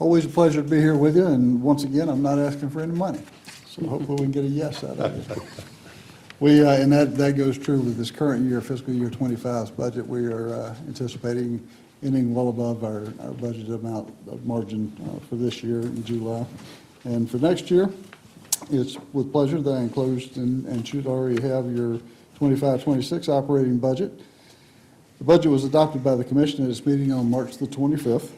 Always a pleasure to be here with you, and once again, I'm not asking for any money, so hopefully we can get a yes out of it. And that goes true with this current year, fiscal year 25's budget. We are anticipating ending well above our budget amount of margin for this year in July. And for next year, it's with pleasure that I enclosed and should already have your 25-26 operating budget. The budget was adopted by the Commission at its meeting on March the 25th,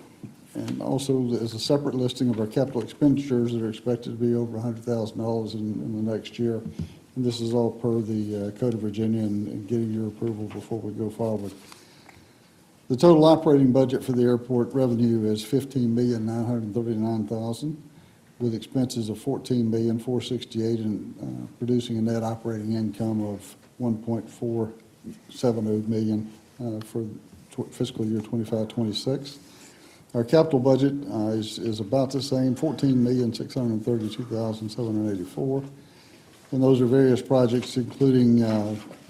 and also as a separate listing of our capital expenditures that are expected to be over $100,000 in the next year. And this is all per the Code of Virginia and getting your approval before we go forward. The total operating budget for the airport revenue is $15,939,000, with expenses of $14,468,000 and producing a net operating income of $1.470 million for fiscal year 25-26. Our capital budget is about the same, $14,632,784. And those are various projects, including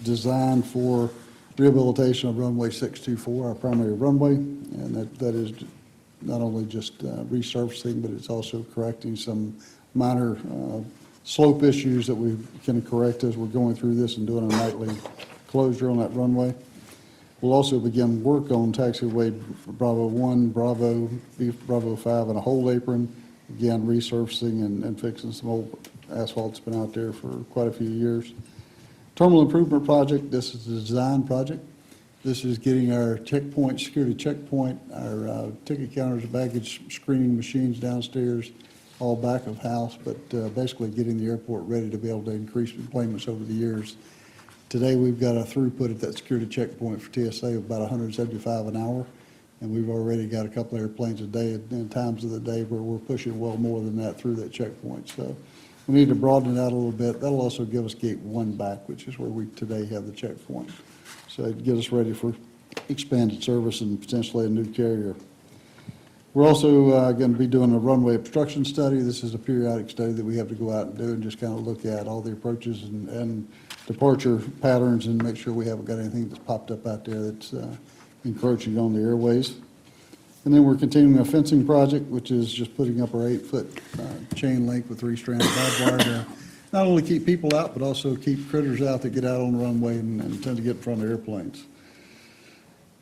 design for rehabilitation of runway 624, our primary runway. And that is not only just resurfacing, but it's also correcting some minor slope issues that we can correct as we're going through this and doing a nightly closure on that runway. We'll also begin work on taxiway Bravo 1, Bravo 5, and a whole apron, again resurfacing and fixing some old asphalt that's been out there for quite a few years. Terminal improvement project, this is a design project. This is getting our checkpoint, security checkpoint, our ticket counters, baggage screening machines downstairs, all back of house, but basically getting the airport ready to be able to increase employments over the years. Today, we've got a throughput at that security checkpoint for TSA of about 175 an hour, and we've already got a couple of airplanes a day and times of the day where we're pushing well more than that through that checkpoint. So we need to broaden it out a little bit. That'll also give us gate 1 back, which is where we today have the checkpoint. So it'd get us ready for expanded service and potentially a new carrier. We're also going to be doing a runway obstruction study. This is a periodic study that we have to go out and do and just kind of look at all the approaches and departure patterns and make sure we haven't got anything that's popped up out there that's encroaching on the airways. And then we're continuing a fencing project, which is just putting up our 8-foot chain link with 3-strand barbed wire to not only keep people out, but also keep critters out that get out on the runway and tend to get in front of airplanes.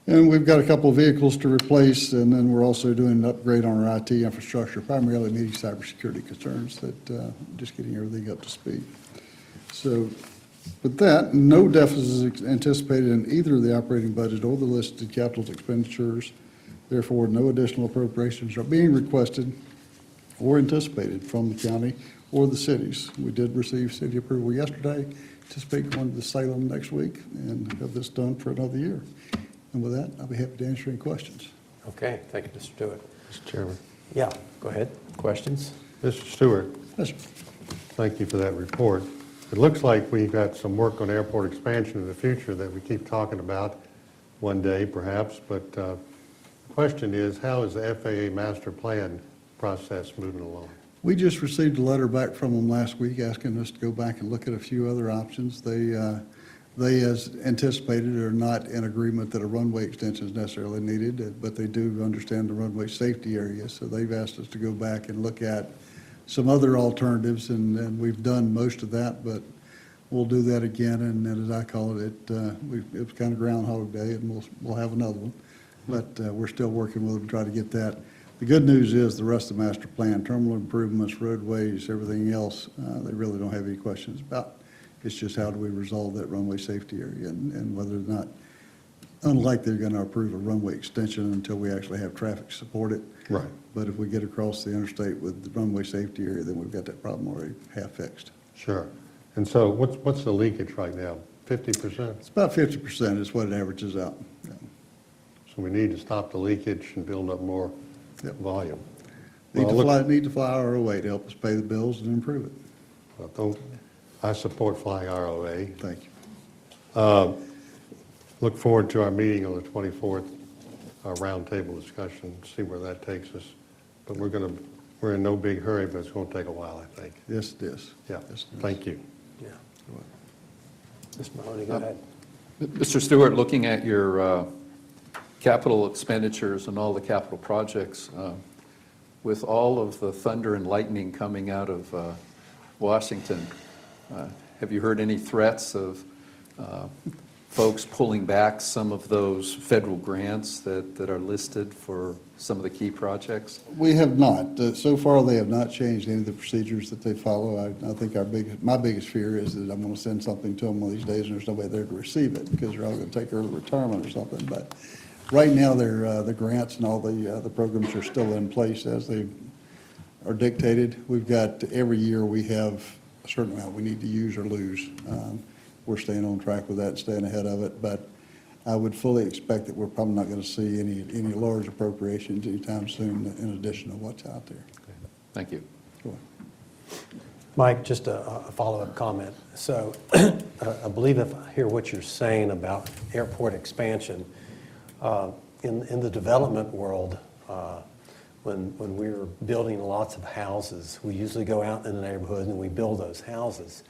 And we've got a couple of vehicles to replace, and then we're also doing an upgrade on our IT infrastructure, primarily meeting cybersecurity concerns, that just getting everything up to speed. So with that, no deficit is anticipated in either the operating budget or the listed capital expenditures. Therefore, no additional appropriations are being requested or anticipated from the county or the cities. We did receive city approval yesterday, anticipate going to Salem next week, and have this done for another year. And with that, I'll be happy to answer any questions. Okay, thank you, Mr. Stewart. Mr. Chairman. Yeah, go ahead. Questions? Mr. Stewart, Yes, sir. thank you for that report. It looks like we've got some work on airport expansion in the future that we keep talking about one day perhaps, but the question is, how is the FAA master plan process moving along? We just received a letter back from them last week asking us to go back and look at a few other options. They, as anticipated, are not in agreement that a runway extension is necessarily needed, but they do understand the runway safety area. So they've asked us to go back and look at some other alternatives, and we've done most of that, but we'll do that again. And as I call it, it was kind of Groundhog Day, and we'll have another one. But we're still working with them to try to get that. The good news is the rest of the master plan, terminal improvements, roadways, everything else, they really don't have any questions about. It's just how do we resolve that runway safety area and whether or not, unlike they're going to approve a runway extension until we actually have traffic support it. Right. But if we get across the interstate with the runway safety area, then we've got that problem already half fixed. Sure. And so what's the leakage right now? 50%? It's about 50% is what it averages out. Yeah. So we need to stop the leakage and build up more volume. Need to fly ROA to help us pay the bills and improve it. Well, I support flying ROA. Thank you. Look forward to our meeting on the 24th, our roundtable discussion, see where that takes us. But we're in no big hurry, but it's going to take a while, I think. Yes, it is. Yeah. Yes, it is. Thank you. Yeah. Ms. Mahoney, go ahead. Mr. Stewart, looking at your capital expenditures and all the capital projects, with all of the thunder and lightning coming out of Washington, have you heard any threats of folks pulling back some of those federal grants that are listed for some of the key projects? We have not. So far, they have not changed any of the procedures that they follow. I think my biggest fear is that I'm going to send something to them one of these days and there's nobody there to receive it because they're all going to take early retirement or something. But right now, the grants and all the programs are still in place as they are dictated. We've got, every year we have a certain amount we need to use or lose. We're staying on track with that, staying ahead of it, but I would fully expect that we're probably not going to see any large appropriations anytime soon in addition to what's out there. Thank you. Go ahead. Mike, just a follow-up comment. So I believe if I hear what you're saying about airport expansion, in the development world, when we were building lots of houses, we usually go out in the neighborhood and we build those houses.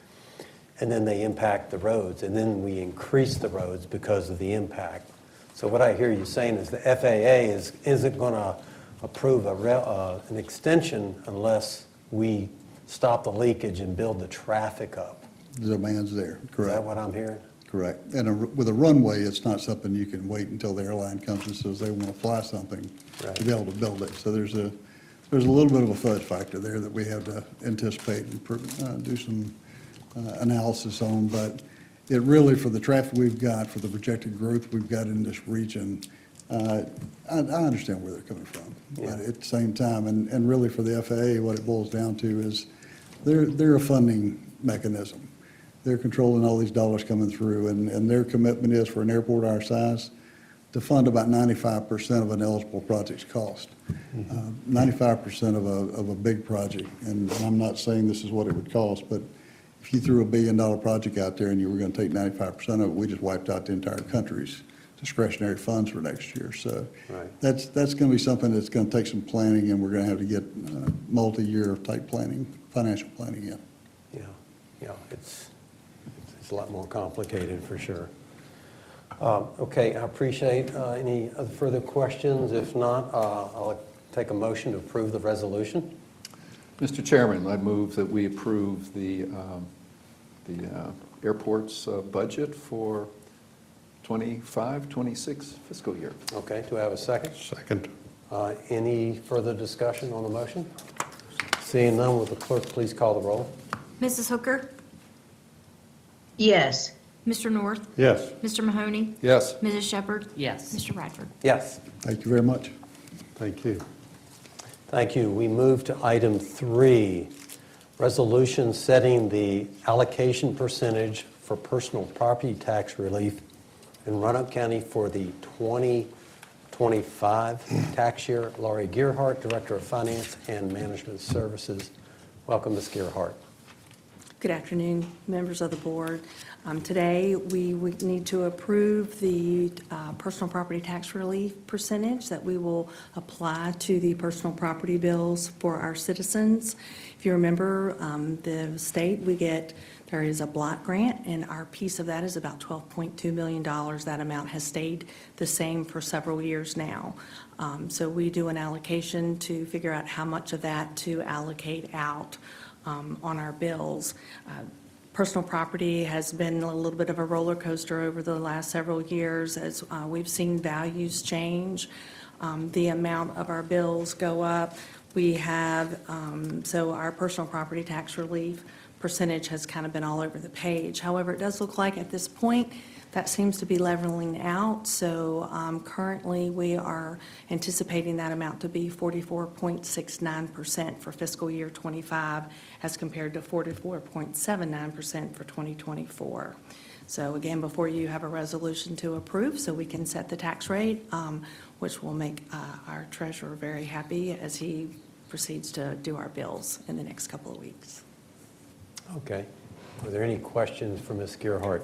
And then they impact the roads, and then we increase the roads because of the impact. So what I hear you saying is the FAA isn't going to approve an extension unless we stop the leakage and build the traffic up. The demand's there, Is correct. that what I'm hearing? Correct. And with a runway, it's not something you can wait until the airline comes and says they want to fly something to be able to build it. So there's a little bit of a fudge factor there that we have to anticipate and do some analysis on. But it really, for the traffic we've got, for the projected growth we've got in this region, I understand where they're coming from. Yeah. But at the same time, and really for the FAA, what it boils down to is they're a funding mechanism. They're controlling all these dollars coming through, and their commitment is for an airport our size to fund about 95% of an eligible project's cost. 95% of a big project, and I'm not saying this is what it would cost, but if you threw $1 billion project out there and you were going to take 95% of it, we just wiped out the entire country's discretionary funds for next year. So that's going to be something that's going to take some planning, and we're going to have to get multi-year type planning, financial planning in. Yeah, it's a lot more complicated for sure. Okay, I appreciate any other further questions. If not, I'll take a motion to approve the resolution. Mr. Chairman, I move that we approve the airport's budget for 25-26 fiscal year. Okay, do I have a second? Second. Any further discussion on the motion? Seeing none, will the clerk please call the roll? Mrs. Hooker? Yes. Mr. North? Yes. Mr. Mahoney? Yes. Mrs. Shepherd? Yes. Mr. Radford? Yes. Thank you very much. Thank you. Thank you. We move to item 3, resolution setting the allocation percentage for personal property tax relief in Roanoke County for the 2025 tax year. Laurie Gearhart, Director of Finance and Management Services. Welcome, Ms. Gearhart. Good afternoon, members of the board. Today, we need to approve the personal property tax relief percentage that we will apply to the personal property bills for our citizens. If you remember, the state, there is a block grant, and our piece of that is about $12.2 million. That amount has stayed the same for several years now. So we do an allocation to figure out how much of that to allocate out on our bills. Personal property has been a little bit of a roller coaster over the last several years as we've seen values change. The amount of our bills go up. We have, so our personal property tax relief percentage has kind of been all over the page. However, it does look like at this point that seems to be leveling out. So currently we are anticipating that amount to be 44.69% for fiscal year 25 as compared to 44.79% for 2024. So again, before you have a resolution to approve so we can set the tax rate, which will make our treasurer very happy as he proceeds to do our bills in the next couple of weeks. Okay. Are there any questions for Ms. Gearhart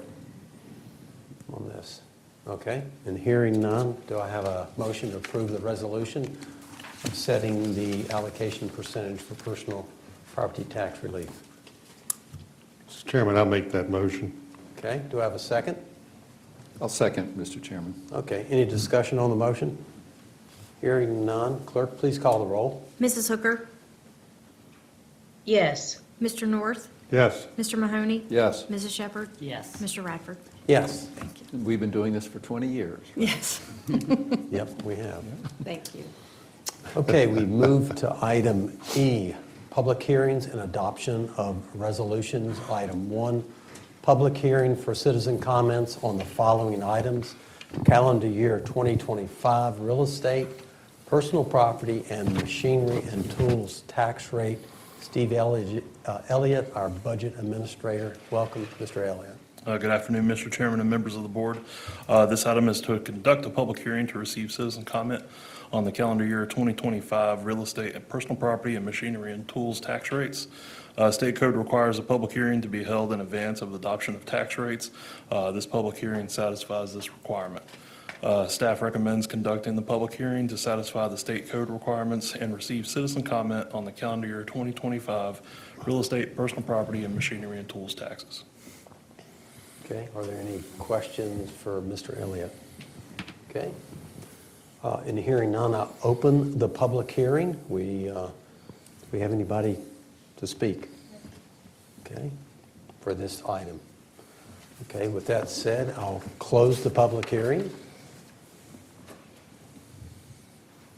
on this? Okay. And hearing none, do I have a motion to approve the resolution setting the allocation percentage for personal property tax relief? Mr. Chairman, I'll make that motion. Okay. Do I have a second? I'll second, Mr. Chairman. Okay. Any discussion on the motion? Hearing none, clerk, please call the roll. Mrs. Hooker? Yes. Mr. North? Yes. Mr. Mahoney? Yes. Mrs. Shepherd? Yes. Mr. Radford? Yes. We've been doing this for 20 years. Yes. Yep, we have. Thank you. Okay, we move to item E, public hearings and adoption of resolutions. Item 1, public hearing for citizen comments on the following items: calendar year 2025 real estate, personal property, and machinery and tools tax rate. Steve Elliott, our budget administrator. Welcome, Mr. Elliott. Good afternoon, Mr. Chairman and members of the board. This item is to conduct a public hearing to receive citizen comment on the calendar year 2025 real estate and personal property and machinery and tools tax rates. State code requires a public hearing to be held in advance of the adoption of tax rates. This public hearing satisfies this requirement. Staff recommends conducting the public hearing to satisfy the state code requirements and receive citizen comment on the calendar year 2025 real estate, personal property, and machinery and tools taxes. Okay, are there any questions for Mr. Elliott? Okay. In hearing none, I'll open the public hearing. Do we have anybody to speak? okay, for this item. Okay, with that said, I'll close the public hearing.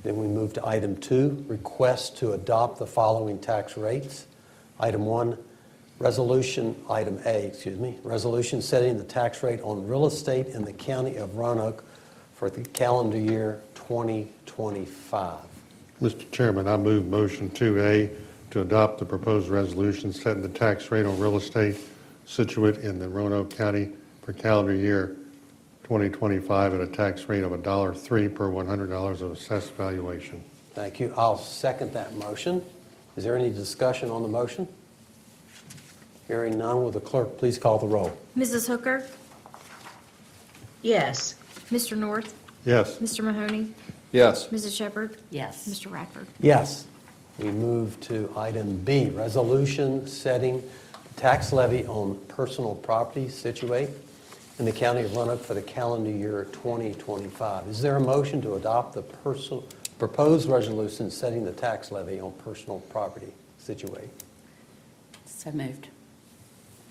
Then we move to item 2, request to adopt the following tax rates. Item 1, resolution setting the tax rate on real estate in the county of Roanoke for the calendar year 2025. Mr. Chairman, I move motion 2A to adopt the proposed resolution setting the tax rate on real estate situate in the Roanoke County for calendar year 2025 at a tax rate of $1.03 per $100 of assessed valuation. Thank you. I'll second that motion. Is there any discussion on the motion? Hearing none, will the clerk please call the roll? Mrs. Hooker? Yes. Mr. North? Yes. Mr. Mahoney? Yes. Mrs. Shepherd? Yes. Mr. Radford? Yes. We move to item B, resolution setting the tax levy on personal property situate in the county of Roanoke for the calendar year 2025. Is there a motion to adopt the proposed resolution setting the tax levy on personal property situate? So moved.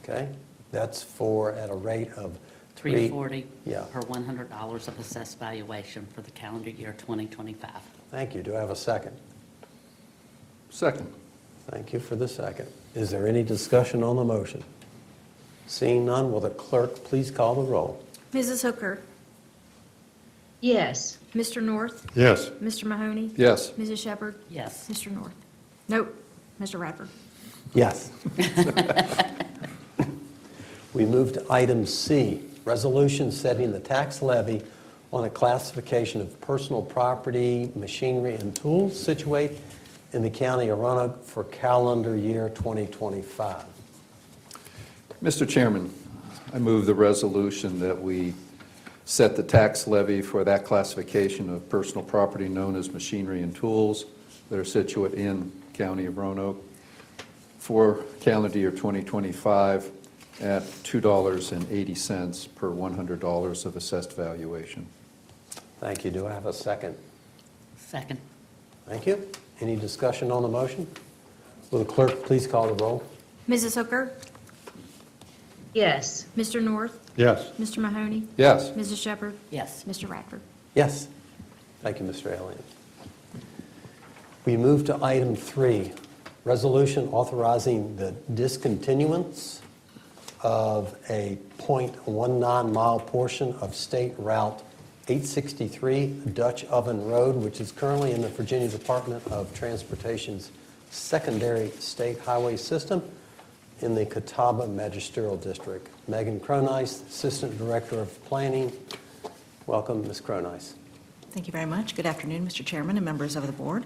Okay, that's for at a rate of $340 Yeah. per $100 of assessed valuation for the calendar year 2025. Thank you. Do I have a second? Second. Thank you for the second. Is there any discussion on the motion? Seeing none, will the clerk please call the roll? Mrs. Hooker? Yes. Mr. North? Yes. Mr. Mahoney? Yes. Mrs. Shepherd? Yes. Mr. North? Nope. Mr. Radford? Yes. We move to item C, resolution setting the tax levy on a classification of personal property, machinery, and tools situate in the county of Roanoke for calendar year 2025. Mr. Chairman, I move the resolution that we set the tax levy for that classification of personal property known as machinery and tools that are situate in county of Roanoke for calendar year 2025 at $2.80 per $100 of assessed valuation. Thank you. Do I have a second? Second. Thank you. Any discussion on the motion? Will the clerk please call the roll? Mrs. Hooker? Yes. Mr. North? Yes. Mr. Mahoney? Yes. Mrs. Shepherd? Yes. Mr. Radford? Yes. Thank you, Mr. Alien. We move to item 3, resolution authorizing the discontinuance of a .19 mile portion of State Route 863 Dutch Oven Road, which is currently in the Virginia Department of Transportation's secondary state highway system in the Catawba Magisterial District. Megan Cronice, Assistant Director of Planning. Welcome, Ms. Cronice. Thank you very much. Good afternoon, Mr. Chairman and members of the board.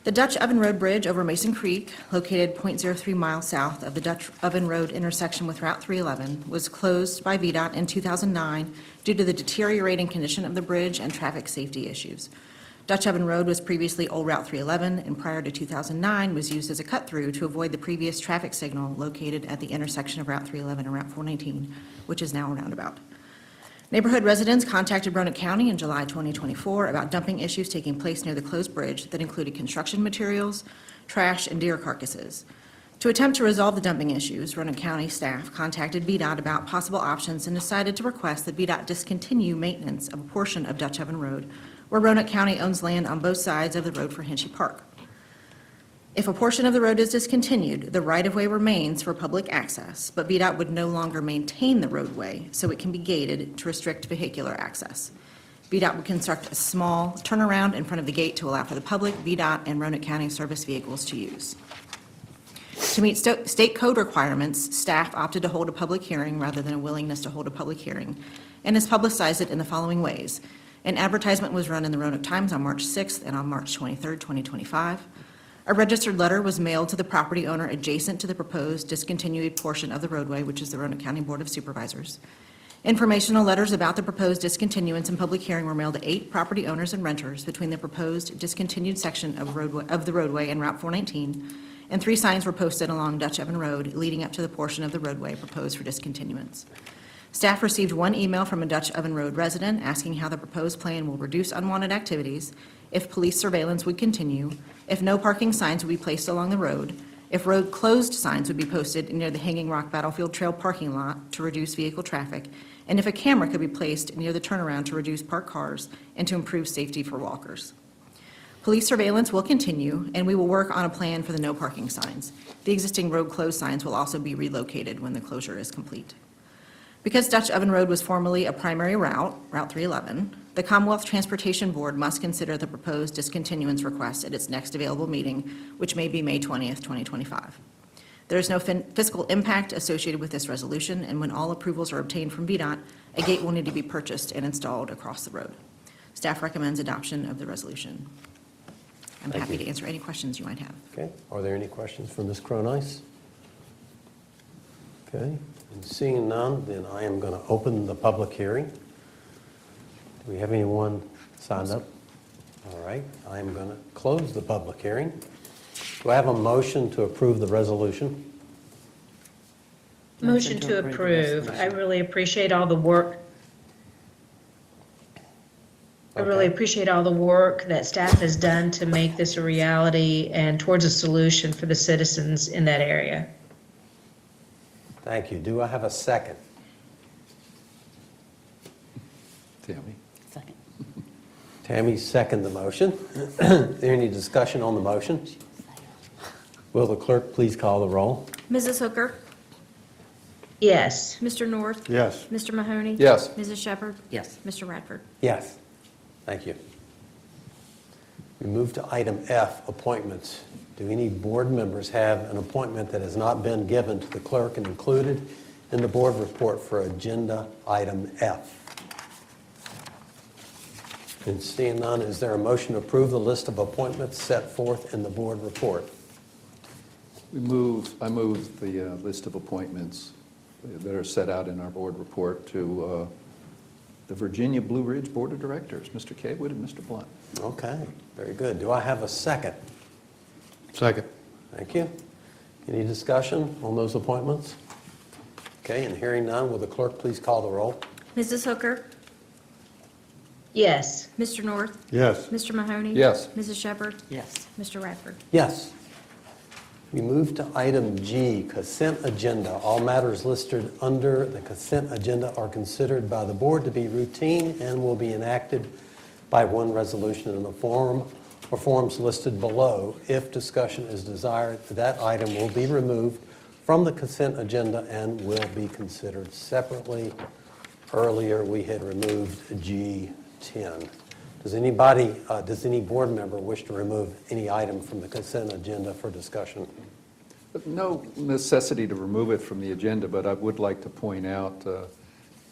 The Dutch Oven Road Bridge over Mason Creek, located .03 miles south of the Dutch Oven Road intersection with Route 311, was closed by VDOT in 2009 due to the deteriorating condition of the bridge and traffic safety issues. Dutch Oven Road was previously Old Route 311 and prior to 2009 was used as a cut-through to avoid the previous traffic signal located at the intersection of Route 311 and Route 419, which is now a roundabout. Neighborhood residents contacted Roanoke County in July 2024 about dumping issues taking place near the closed bridge that included construction materials, trash, and deer carcasses. To attempt to resolve the dumping issues, Roanoke County staff contacted VDOT about possible options and decided to request that VDOT discontinue maintenance of a portion of Dutch Oven Road, where Roanoke County owns land on both sides of the road for Hinchy Park. If a portion of the road is discontinued, the right-of-way remains for public access, but VDOT would no longer maintain the roadway, so it can be gated to restrict vehicular access. VDOT would construct a small turnaround in front of the gate to allow for the public, VDOT, and Roanoke County service vehicles to use. To meet state code requirements, staff opted to hold a public hearing rather than a willingness to hold a public hearing, and has publicized it in the following ways. An advertisement was run in the Roanoke Times on March 6th and on March 23rd, 2025. A registered letter was mailed to the property owner adjacent to the proposed discontinued portion of the roadway, which is the Roanoke County Board of Supervisors. Informational letters about the proposed discontinuance and public hearing were mailed to 8 property owners and renters between the proposed discontinued section of the roadway and Route 419, and 3 signs were posted along Dutch Oven Road leading up to the portion of the roadway proposed for discontinuance. Staff received 1 email from a Dutch Oven Road resident asking how the proposed plan will reduce unwanted activities, if police surveillance would continue, if no parking signs would be placed along the road, if road closed signs would be posted near the Hanging Rock Battlefield Trail parking lot to reduce vehicle traffic, and if a camera could be placed near the turnaround to reduce parked cars and to improve safety for walkers. Police surveillance will continue, and we will work on a plan for the no parking signs. The existing road closed signs will also be relocated when the closure is complete. Because Dutch Oven Road was formerly a primary route, Route 311, the Commonwealth Transportation Board must consider the proposed discontinuance request at its next available meeting, which may be May 20th, 2025. There is no fiscal impact associated with this resolution, and when all approvals are obtained from VDOT, a gate will need to be purchased and installed across the road. Staff recommends adoption of the resolution. I'm happy to answer any questions you might have. Okay, are there any questions for Ms. Cronice? Okay, and seeing none, then I am going to open the public hearing. Do we have anyone signed up? All right, I am going to close the public hearing. Do I have a motion to approve the resolution? Motion to approve. I really appreciate all the work. I really appreciate all the work that staff has done to make this a reality and towards a solution for the citizens in that area. Thank you. Do I have a second? Tammy? Second. Tammy, second the motion. Is there any discussion on the motion? Will the clerk please call the roll? Mrs. Hooker? Yes. Mr. North? Yes. Mr. Mahoney? Yes. Mrs. Shepherd? Yes. Mr. Radford? Yes. Thank you. We move to item F, appointments. Do any board members have an appointment that has not been given to the clerk and included in the board report for agenda item F? And seeing none, is there a motion to approve the list of appointments set forth in the board report? I move the list of appointments that are set out in our board report to the Virginia Blue Ridge Board of Directors, Mr. Cawood and Mr. Blunt. Okay, very good. Do I have a second? Second. Thank you. Any discussion on those appointments? Okay, and hearing none, will the clerk please call the roll? Mrs. Hooker? Yes. Mr. North? Yes. Mr. Mahoney? Yes. Mrs. Shepherd? Yes. Mr. Radford? Yes. We move to item G, consent agenda. All matters listed under the consent agenda are considered by the board to be routine and will be enacted by one resolution in the form or forms listed below. If discussion is desired, that item will be removed from the consent agenda and will be considered separately. Earlier, we had removed G10. Does any board member wish to remove any item from the consent agenda for discussion? No necessity to remove it from the agenda, but I would like to point out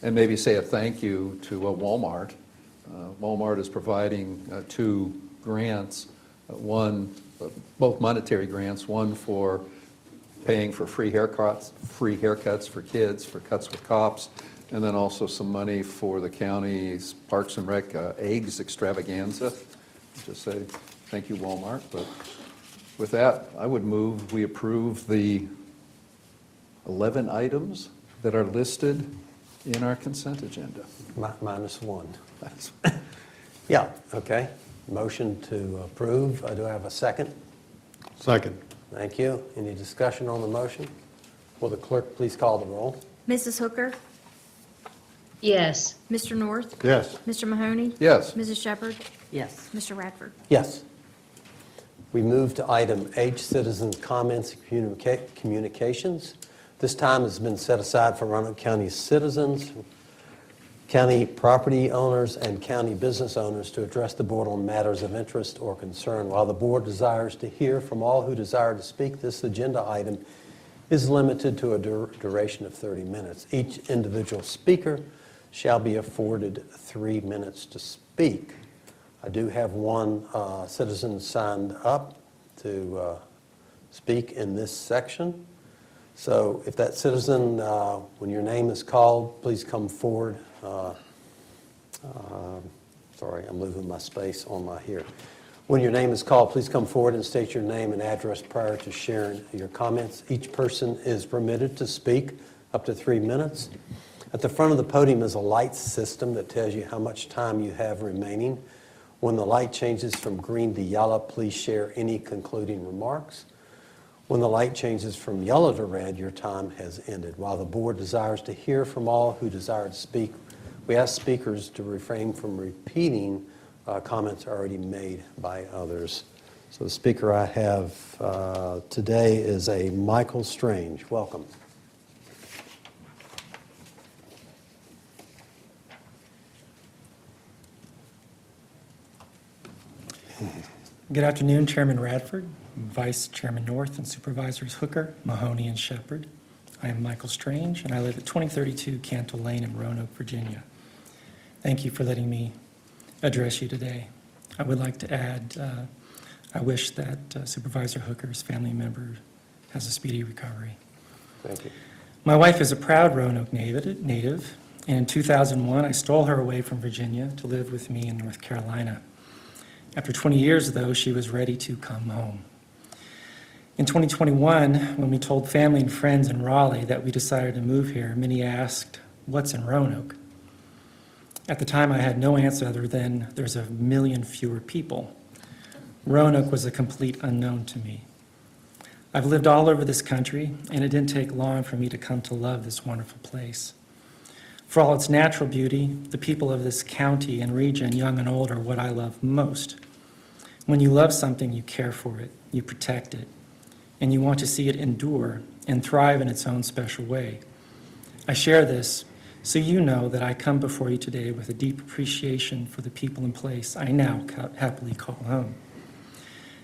and maybe say a thank you to Walmart. Walmart is providing two grants, both monetary grants, one for paying for free haircuts for kids, for cuts with cops, and then also some money for the county's Parks and Rec eggs extravaganza. Just say thank you, Walmart. But with that, I would move we approve the 11 items that are listed in our consent agenda. Minus one. Yeah, okay. Motion to approve. Do I have a second? Second. Thank you. Any discussion on the motion? Will the clerk please call the roll? Mrs. Hooker? Yes. Mr. North? Yes. Mr. Mahoney? Yes. Mrs. Shepherd? Yes. Mr. Radford? Yes. We move to item H, citizens' comments and communications. This time has been set aside for Roanoke County citizens, county property owners, and county business owners to address the board on matters of interest or concern. While the board desires to hear from all who desire to speak, this agenda item is limited to a duration of 30 minutes. Each individual speaker shall be afforded 3 minutes to speak. I do have one citizen signed up to speak in this section. So if that citizen, when your name is called, please come forward. Sorry, I'm losing my space on my here. When your name is called, please come forward and state your name and address prior to sharing your comments. Each person is permitted to speak up to 3 minutes. At the front of the podium is a light system that tells you how much time you have remaining. When the light changes from green to yellow, please share any concluding remarks. When the light changes from yellow to red, your time has ended. While the board desires to hear from all who desire to speak, we ask speakers to refrain from repeating comments already made by others. So the speaker I have today is a Michael Strange. Welcome. Good afternoon, Chairman Radford, Vice Chairman North, and Supervisors Hooker, Mahoney, and Shepard. I am Michael Strange, and I live at 2032 Cantle Lane in Roanoke, Virginia. Thank you for letting me address you today. I would like to add, I wish that Supervisor Hooker's family member has a speedy recovery. Thank you. My wife is a proud Roanoke native, and in 2001, I stole her away from Virginia to live with me in North Carolina. After 20 years, though, she was ready to come home. In 2021, when we told family and friends in Raleigh that we decided to move here, many asked, "What's in Roanoke?" At the time, I had no answer other than there's 1 million fewer people. Roanoke was a complete unknown to me. I've lived all over this country, and it didn't take long for me to come to love this wonderful place. For all its natural beauty, the people of this county and region, young and old, are what I love most. When you love something, you care for it, you protect it, and you want to see it endure and thrive in its own special way. I share this so you know that I come before you today with a deep appreciation for the people and place I now happily call home.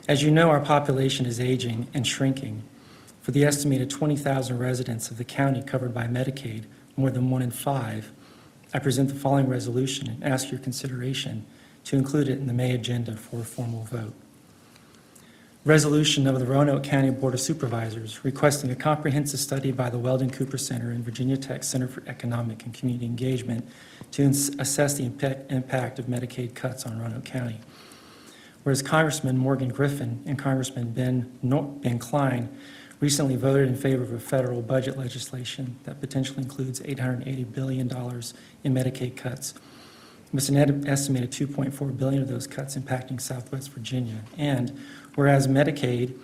As you know, our population is aging and shrinking. For the estimated 20,000 residents of the county covered by Medicaid, more than 1 in 5, I present the following resolution and ask your consideration to include it in the May agenda for a formal vote. Resolution of the Roanoke County Board of Supervisors requesting a comprehensive study by the Weldon Cooper Center and Virginia Tech Center for Economic and Community Engagement to assess the impact of Medicaid cuts on Roanoke County. Whereas Congressman Morgan Griffin and Congressman Ben Klein recently voted in favor of a federal budget legislation that potentially includes $880 billion in Medicaid cuts, with an estimated $2.4 billion of those cuts impacting Southwest Virginia. And whereas Medicaid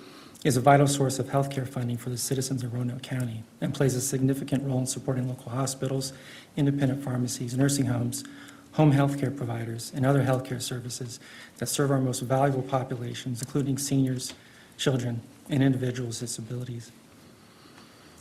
is a vital source of health care funding for the citizens of Roanoke County and plays a significant role in supporting local hospitals, independent pharmacies, nursing homes, home health care providers, and other health care services that serve our most valuable populations, including seniors, children, and individuals with disabilities.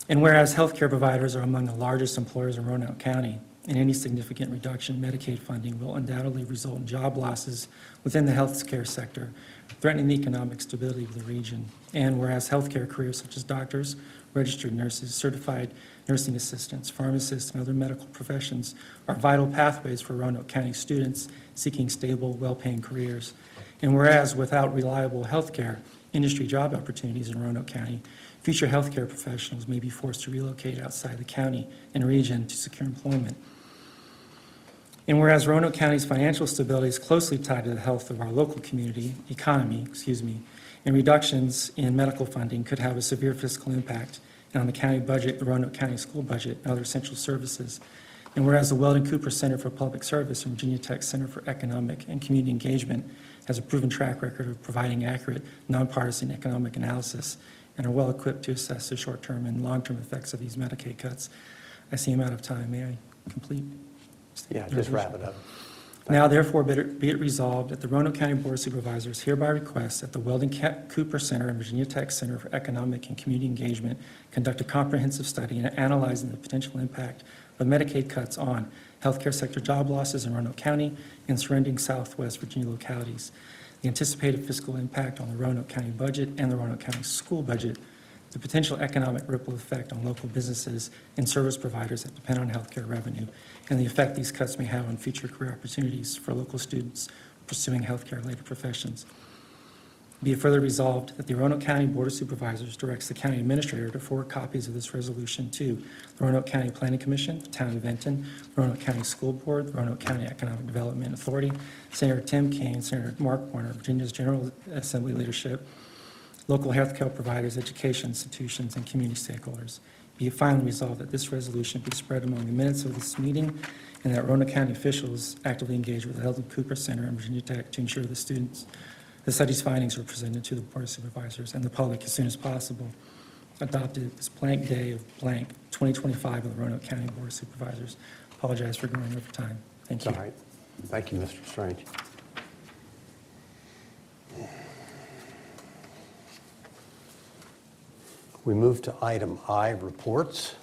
And whereas healthcare providers are among the largest employers in Roanoke County, and any significant reduction in Medicaid funding will undoubtedly result in job losses within the healthcare sector, threatening the economic stability of the region. And whereas healthcare careers such as doctors, registered nurses, certified nursing assistants, pharmacists, and other medical professions are vital pathways for Roanoke County students seeking stable, well-paying careers. And whereas without reliable healthcare industry job opportunities in Roanoke County, future healthcare professionals may be forced to relocate outside the county and region to secure employment. And whereas Roanoke County's financial stability is closely tied to the health of our local economy, and reductions in medical funding could have a severe fiscal impact on the county budget, the Roanoke County school budget, and other essential services. And whereas the Weldon Cooper Center for Public Service and Virginia Tech Center for Economic and Community Engagement has a proven track record of providing accurate, nonpartisan economic analysis and are well equipped to assess the short-term and long-term effects of these Medicaid cuts. I see I'm out of time. May I complete? Yeah, just wrap it up. Now, therefore, be it resolved that the Roanoke County Board of Supervisors hereby requests that the Weldon Cooper Center and Virginia Tech Center for Economic and Community Engagement conduct a comprehensive study in analyzing the potential impact of Medicaid cuts on healthcare sector job losses in Roanoke County and surrounding Southwest Virginia localities, the anticipated fiscal impact on the Roanoke County budget and the Roanoke County school budget, the potential economic ripple effect on local businesses and service providers that depend on healthcare revenue, and the effect these cuts may have on future career opportunities for local students pursuing healthcare-related professions. Be it further resolved that the Roanoke County Board of Supervisors directs the county administrator to forward copies of this resolution to the Roanoke County Planning Commission, the Town of Vinton, the Roanoke County School Board, the Roanoke County Economic Development Authority, Senator Tim Kaine, Senator Mark Warner, Virginia's General Assembly leadership, local healthcare providers, education institutions, and community stakeholders. Be it finally resolved that this resolution be spread among the minutes of this meeting and that Roanoke County officials actively engage with the Weldon Cooper Center and Virginia Tech to ensure the students The study's findings were presented to the Board of Supervisors and the public as soon as possible. Adopted this blank day of blank 2025 of the Roanoke County Board of Supervisors. Apologize for going over time. Thank you. All right. Thank you, Mr. Strange. We move to item I, reports.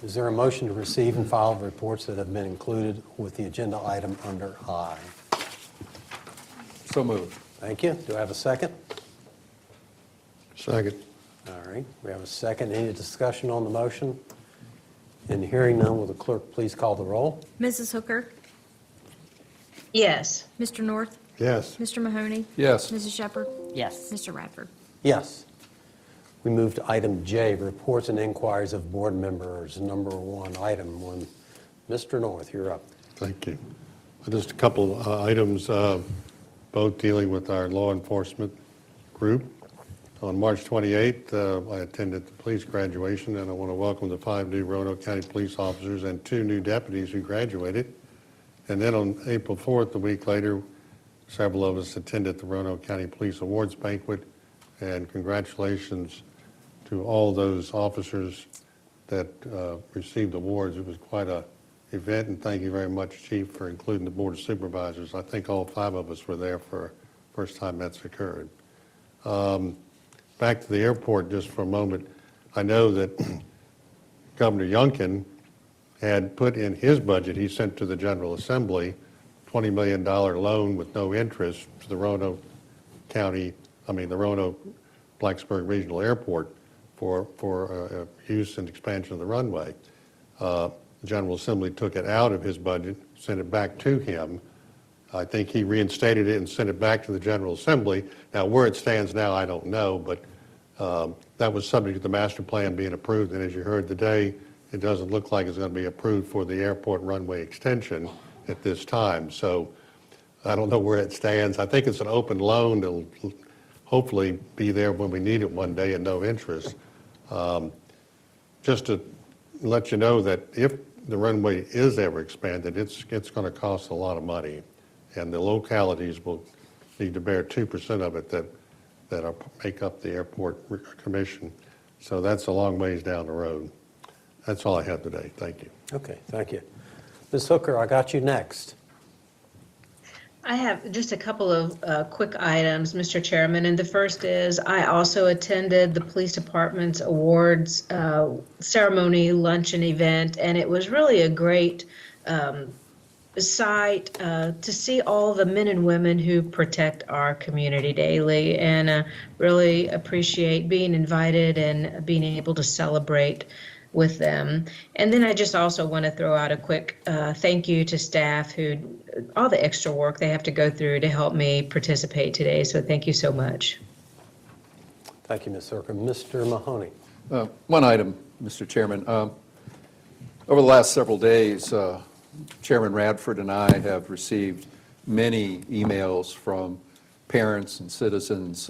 Is there a motion to receive and file the reports that have been included with the agenda item under I? So moved. Thank you. Do I have a second? Second. All right. We have a second. Any discussion on the motion? And hearing none, will the clerk please call the roll? Mrs. Hooker? Yes. Mr. North? Yes. Mr. Mahoney? Yes. Mrs. Shepherd? Yes. Mr. Radford? Yes. We move to item J, reports and inquiries of board members. Number 1, item 1. Mr. North, you're up. Thank you. Just a couple items, both dealing with our law enforcement group. On March 28th, I attended the police graduation, and I want to welcome the 5 new Roanoke County police officers and 2 new deputies who graduated. And then on April 4th, a week later, several of us attended the Roanoke County Police Awards Banquet, and congratulations to all those officers that received awards. It was quite an event, and thank you very much, Chief, for including the Board of Supervisors. I think all 5 of us were there for the first time that's occurred. Back to the airport just for a moment. I know that Governor Youngkin had put in his budget, he sent to the General Assembly, $20 million loan with no interest to the Roanoke Blacksburg Regional Airport for use and expansion of the runway. The General Assembly took it out of his budget, sent it back to him. I think he reinstated it and sent it back to the General Assembly. Now, where it stands now, I don't know, but that was subject to the master plan being approved, and as you heard today, it doesn't look like it's going to be approved for the airport runway extension at this time. So I don't know where it stands. I think it's an open loan that'll hopefully be there when we need it one day at no interest. Just to let you know that if the runway is ever expanded, it's going to cost a lot of money, and the localities will need to bear 2% of it that make up the airport commission. So that's a long ways down the road. That's all I have today. Thank you. Okay, thank you. Ms. Hooker, I got you next. I have just a couple of quick items, Mr. Chairman, and the first is I also attended the police department's awards ceremony luncheon event, and it was really a great sight to see all the men and women who protect our community daily, and really appreciate being invited and being able to celebrate with them. And then I just also want to throw out a quick thank you to staff who, all the extra work they have to go through to help me participate today. So thank you so much. Thank you, Ms. Hooker. Mr. Mahoney. One item, Mr. Chairman. Over the last several days, Chairman Radford and I have received many emails from parents and citizens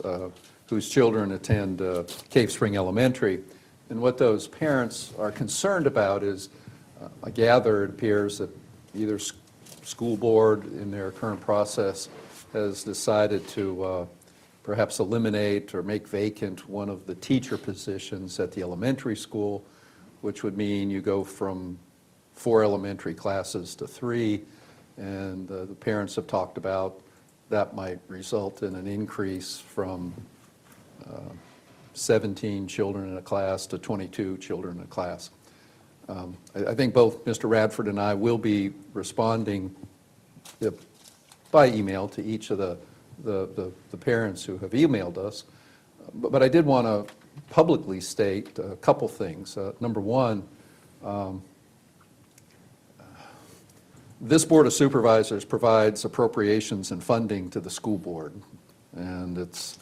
whose children attend Cave Spring Elementary. And what those parents are concerned about is, I gather it appears that either school board in their current process has decided to perhaps eliminate or make vacant one of the teacher positions at the elementary school, which would mean you go from 4 elementary classes to 3, and the parents have talked about that might result in an increase from 17 children in a class to 22 children in a class. I think both Mr. Radford and I will be responding by email to each of the parents who have emailed us. But I did want to publicly state a couple things. Number one, this Board of Supervisors provides appropriations and funding to the school board, and it's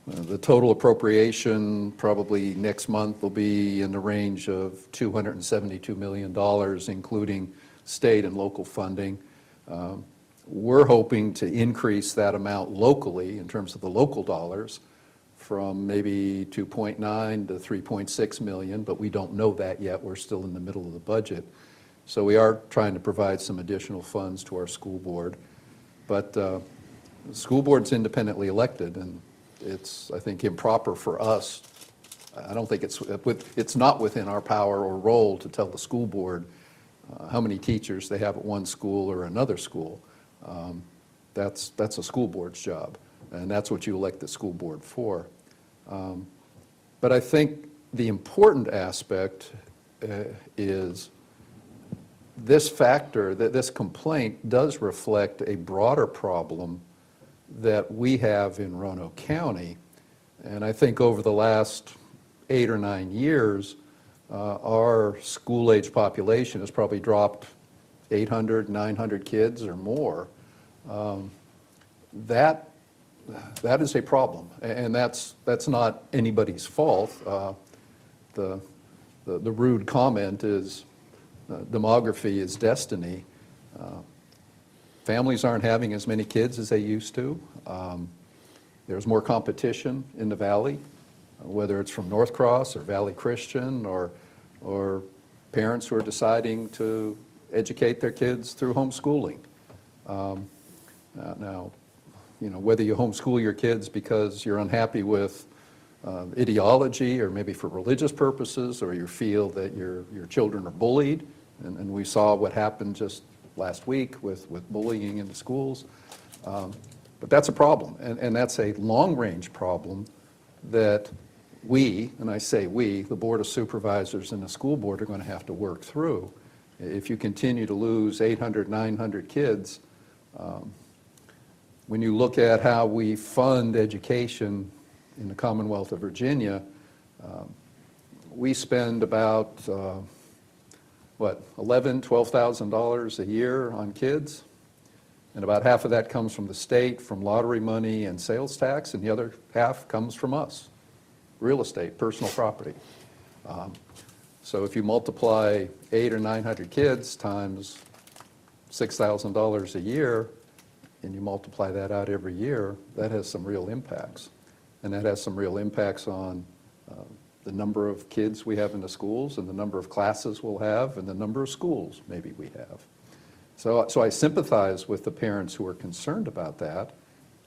the total appropriation probably next month will be in the range of $272 million, including state and local funding. We're hoping to increase that amount locally in terms of the local dollars from maybe 2.9 to 3.6 million, but we don't know that yet. We're still in the middle of the budget. So we are trying to provide some additional funds to our school board. But The school board's independently elected, and it's, I think, improper for us. I don't think it's not within our power or role to tell the school board how many teachers they have at one school or another school. That's a school board's job, and that's what you elect the school board for. But I think the important aspect is this factor, that this complaint does reflect a broader problem that we have in Roanoke County. And I think over the last 8 or 9 years, our school-age population has probably dropped 800, 900 kids or more. That is a problem, and that's not anybody's fault. The rude comment is demography is destiny. Families aren't having as many kids as they used to. There's more competition in the valley, whether it's from North Cross or Valley Christian or parents who are deciding to educate their kids through homeschooling. Now, you know, whether you homeschool your kids because you're unhappy with ideology or maybe for religious purposes, or you feel that your children are bullied, and we saw what happened just last week with bullying in the schools. But that's a problem, and that's a long-range problem that we, and I say we, the Board of Supervisors and the school board are going to have to work through. If you continue to lose 800, 900 kids, when you look at how we fund education in the Commonwealth of Virginia, we spend about, $11,000, $12,000 a year on kids, and about half of that comes from the state, from lottery money and sales tax, and the other half comes from us, real estate, personal property. So if you multiply 800 or 900 kids times $6,000 a year, and you multiply that out every year, that has some real impacts. And that has some real impacts on the number of kids we have in the schools, and the number of classes we'll have, and the number of schools maybe we have. So I sympathize with the parents who are concerned about that,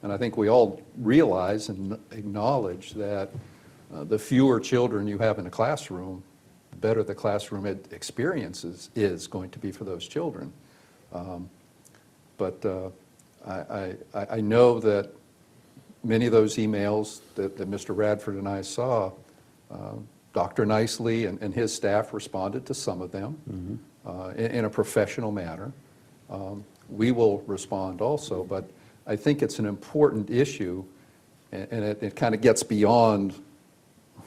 and I think we all realize and acknowledge that the fewer children you have in a classroom, the better the classroom experience is going to be for those children. But I know that many of those emails that Mr. Radford and I saw, Dr. Nicely and his staff responded to some of them in a professional manner. We will respond also, but I think it's an important issue, and it kind of gets beyond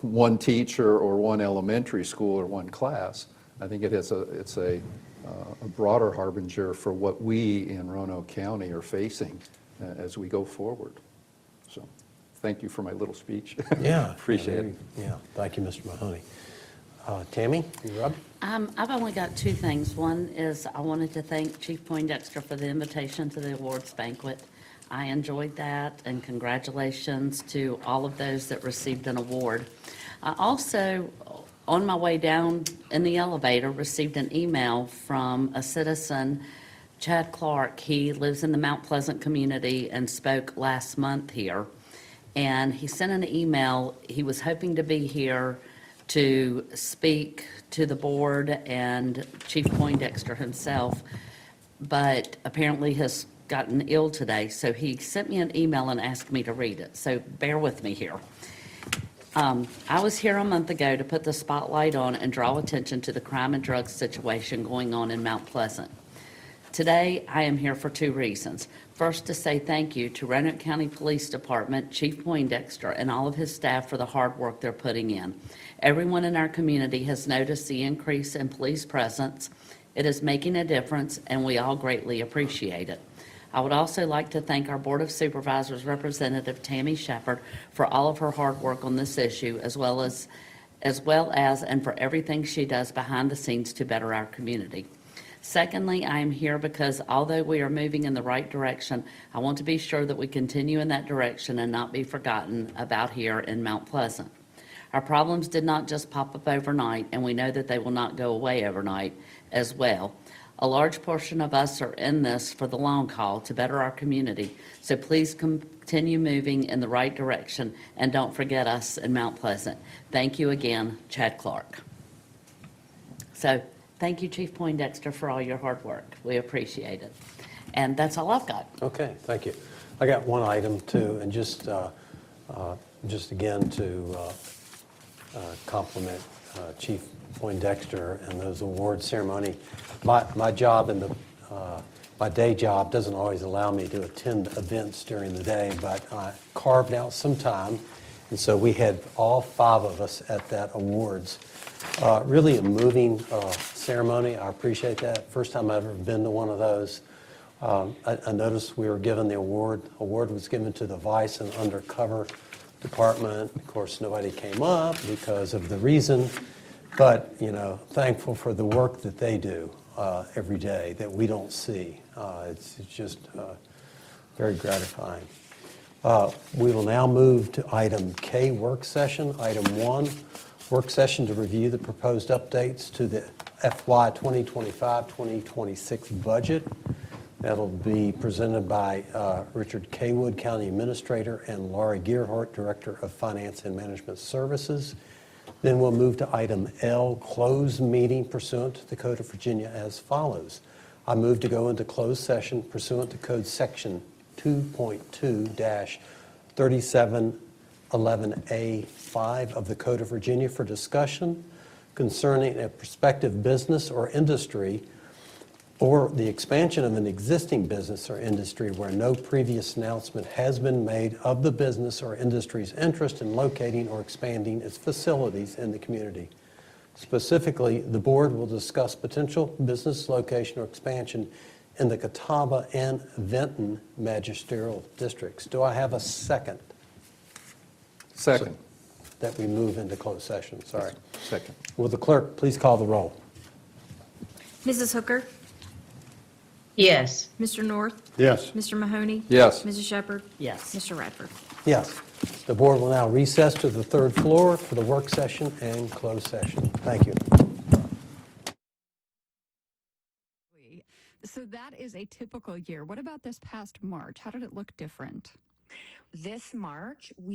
one teacher or one elementary school or one class. I think it's a broader harbinger for what we in Roanoke County are facing as we go forward. So thank you for my little speech. Yeah. Appreciate it. Yeah, thank you, Mr. Mahoney. Tammy, you're up. I've only got two things. One is I wanted to thank Chief Poindexter for the invitation to the awards banquet. I enjoyed that, and congratulations to all of those that received an award. I also, on my way down in the elevator, received an email from a citizen, Chad Clark. He lives in the Mount Pleasant community and spoke last month here. And he sent an email. He was hoping to be here to speak to the board and Chief Poindexter himself, but apparently has gotten ill today. So he sent me an email and asked me to read it. So bear with me here. I was here a month ago to put the spotlight on and draw attention to the crime and drugs situation going on in Mount Pleasant. Today, I am here for two reasons. First, to say thank you to Roanoke County Police Department, Chief Poindexter, and all of his staff for the hard work they're putting in. Everyone in our community has noticed the increase in police presence. It is making a difference, and we all greatly appreciate it. I would also like to thank our Board of Supervisors Representative Tammy Shepard for all of her hard work on this issue, as well as and for everything she does behind the scenes to better our community. Secondly, I am here because although we are moving in the right direction, I want to be sure that we continue in that direction and not be forgotten about here in Mount Pleasant. Our problems did not just pop up overnight, and we know that they will not go away overnight as well. A large portion of us are in this for the long haul to better our community, so please continue moving in the right direction and don't forget us in Mount Pleasant. Thank you again, Chad Clark. So thank you, Chief Poindexter, for all your hard work. We appreciate it. And that's all I've got. Okay, thank you. I got one item too, and just again to compliment Chief Poindexter and those award ceremony. My job and my day job doesn't always allow me to attend events during the day, but I carved out some time, and so we had all 5 of us at that awards. Really a moving ceremony. I appreciate that. First time I've ever been to one of those. I noticed we were given the award. Award was given to the Vice and Undercover Department. Of course, nobody came up because of the reason, but thankful for the work that they do every day that we don't see. It's just very gratifying. We will now move to item K, work session. Item 1, work session to review the proposed updates to the FY 2025-2026 budget. That'll be presented by Richard Kaywood, County Administrator, and Laurie Gearhart, Director of Finance and Management Services. Then we'll move to item L, closed meeting pursuant to the Code of Virginia as follows. I move to go into closed session pursuant to Code Section 2.2-3711A5 of the Code of Virginia for discussion concerning a prospective business or industry or the expansion of an existing business or industry where no previous announcement has been made of the business or industry's interest in locating or expanding its facilities in the community. Specifically, the board will discuss potential business location or expansion in the Catawba and Vinton magisterial districts. Do I have a second? Second. That we move into closed session, sorry. Second. Will the clerk please call the roll? Mrs. Hooker? Yes. Mr. North? Yes. Mr. Mahoney? Yes. Mrs. Shepherd? Yes. Mr. Radford? Yes. The board will now recess to the 3rd floor for the work session and closed session. Thank you. So that is a typical year. What about this past March? How did it look different? This March, we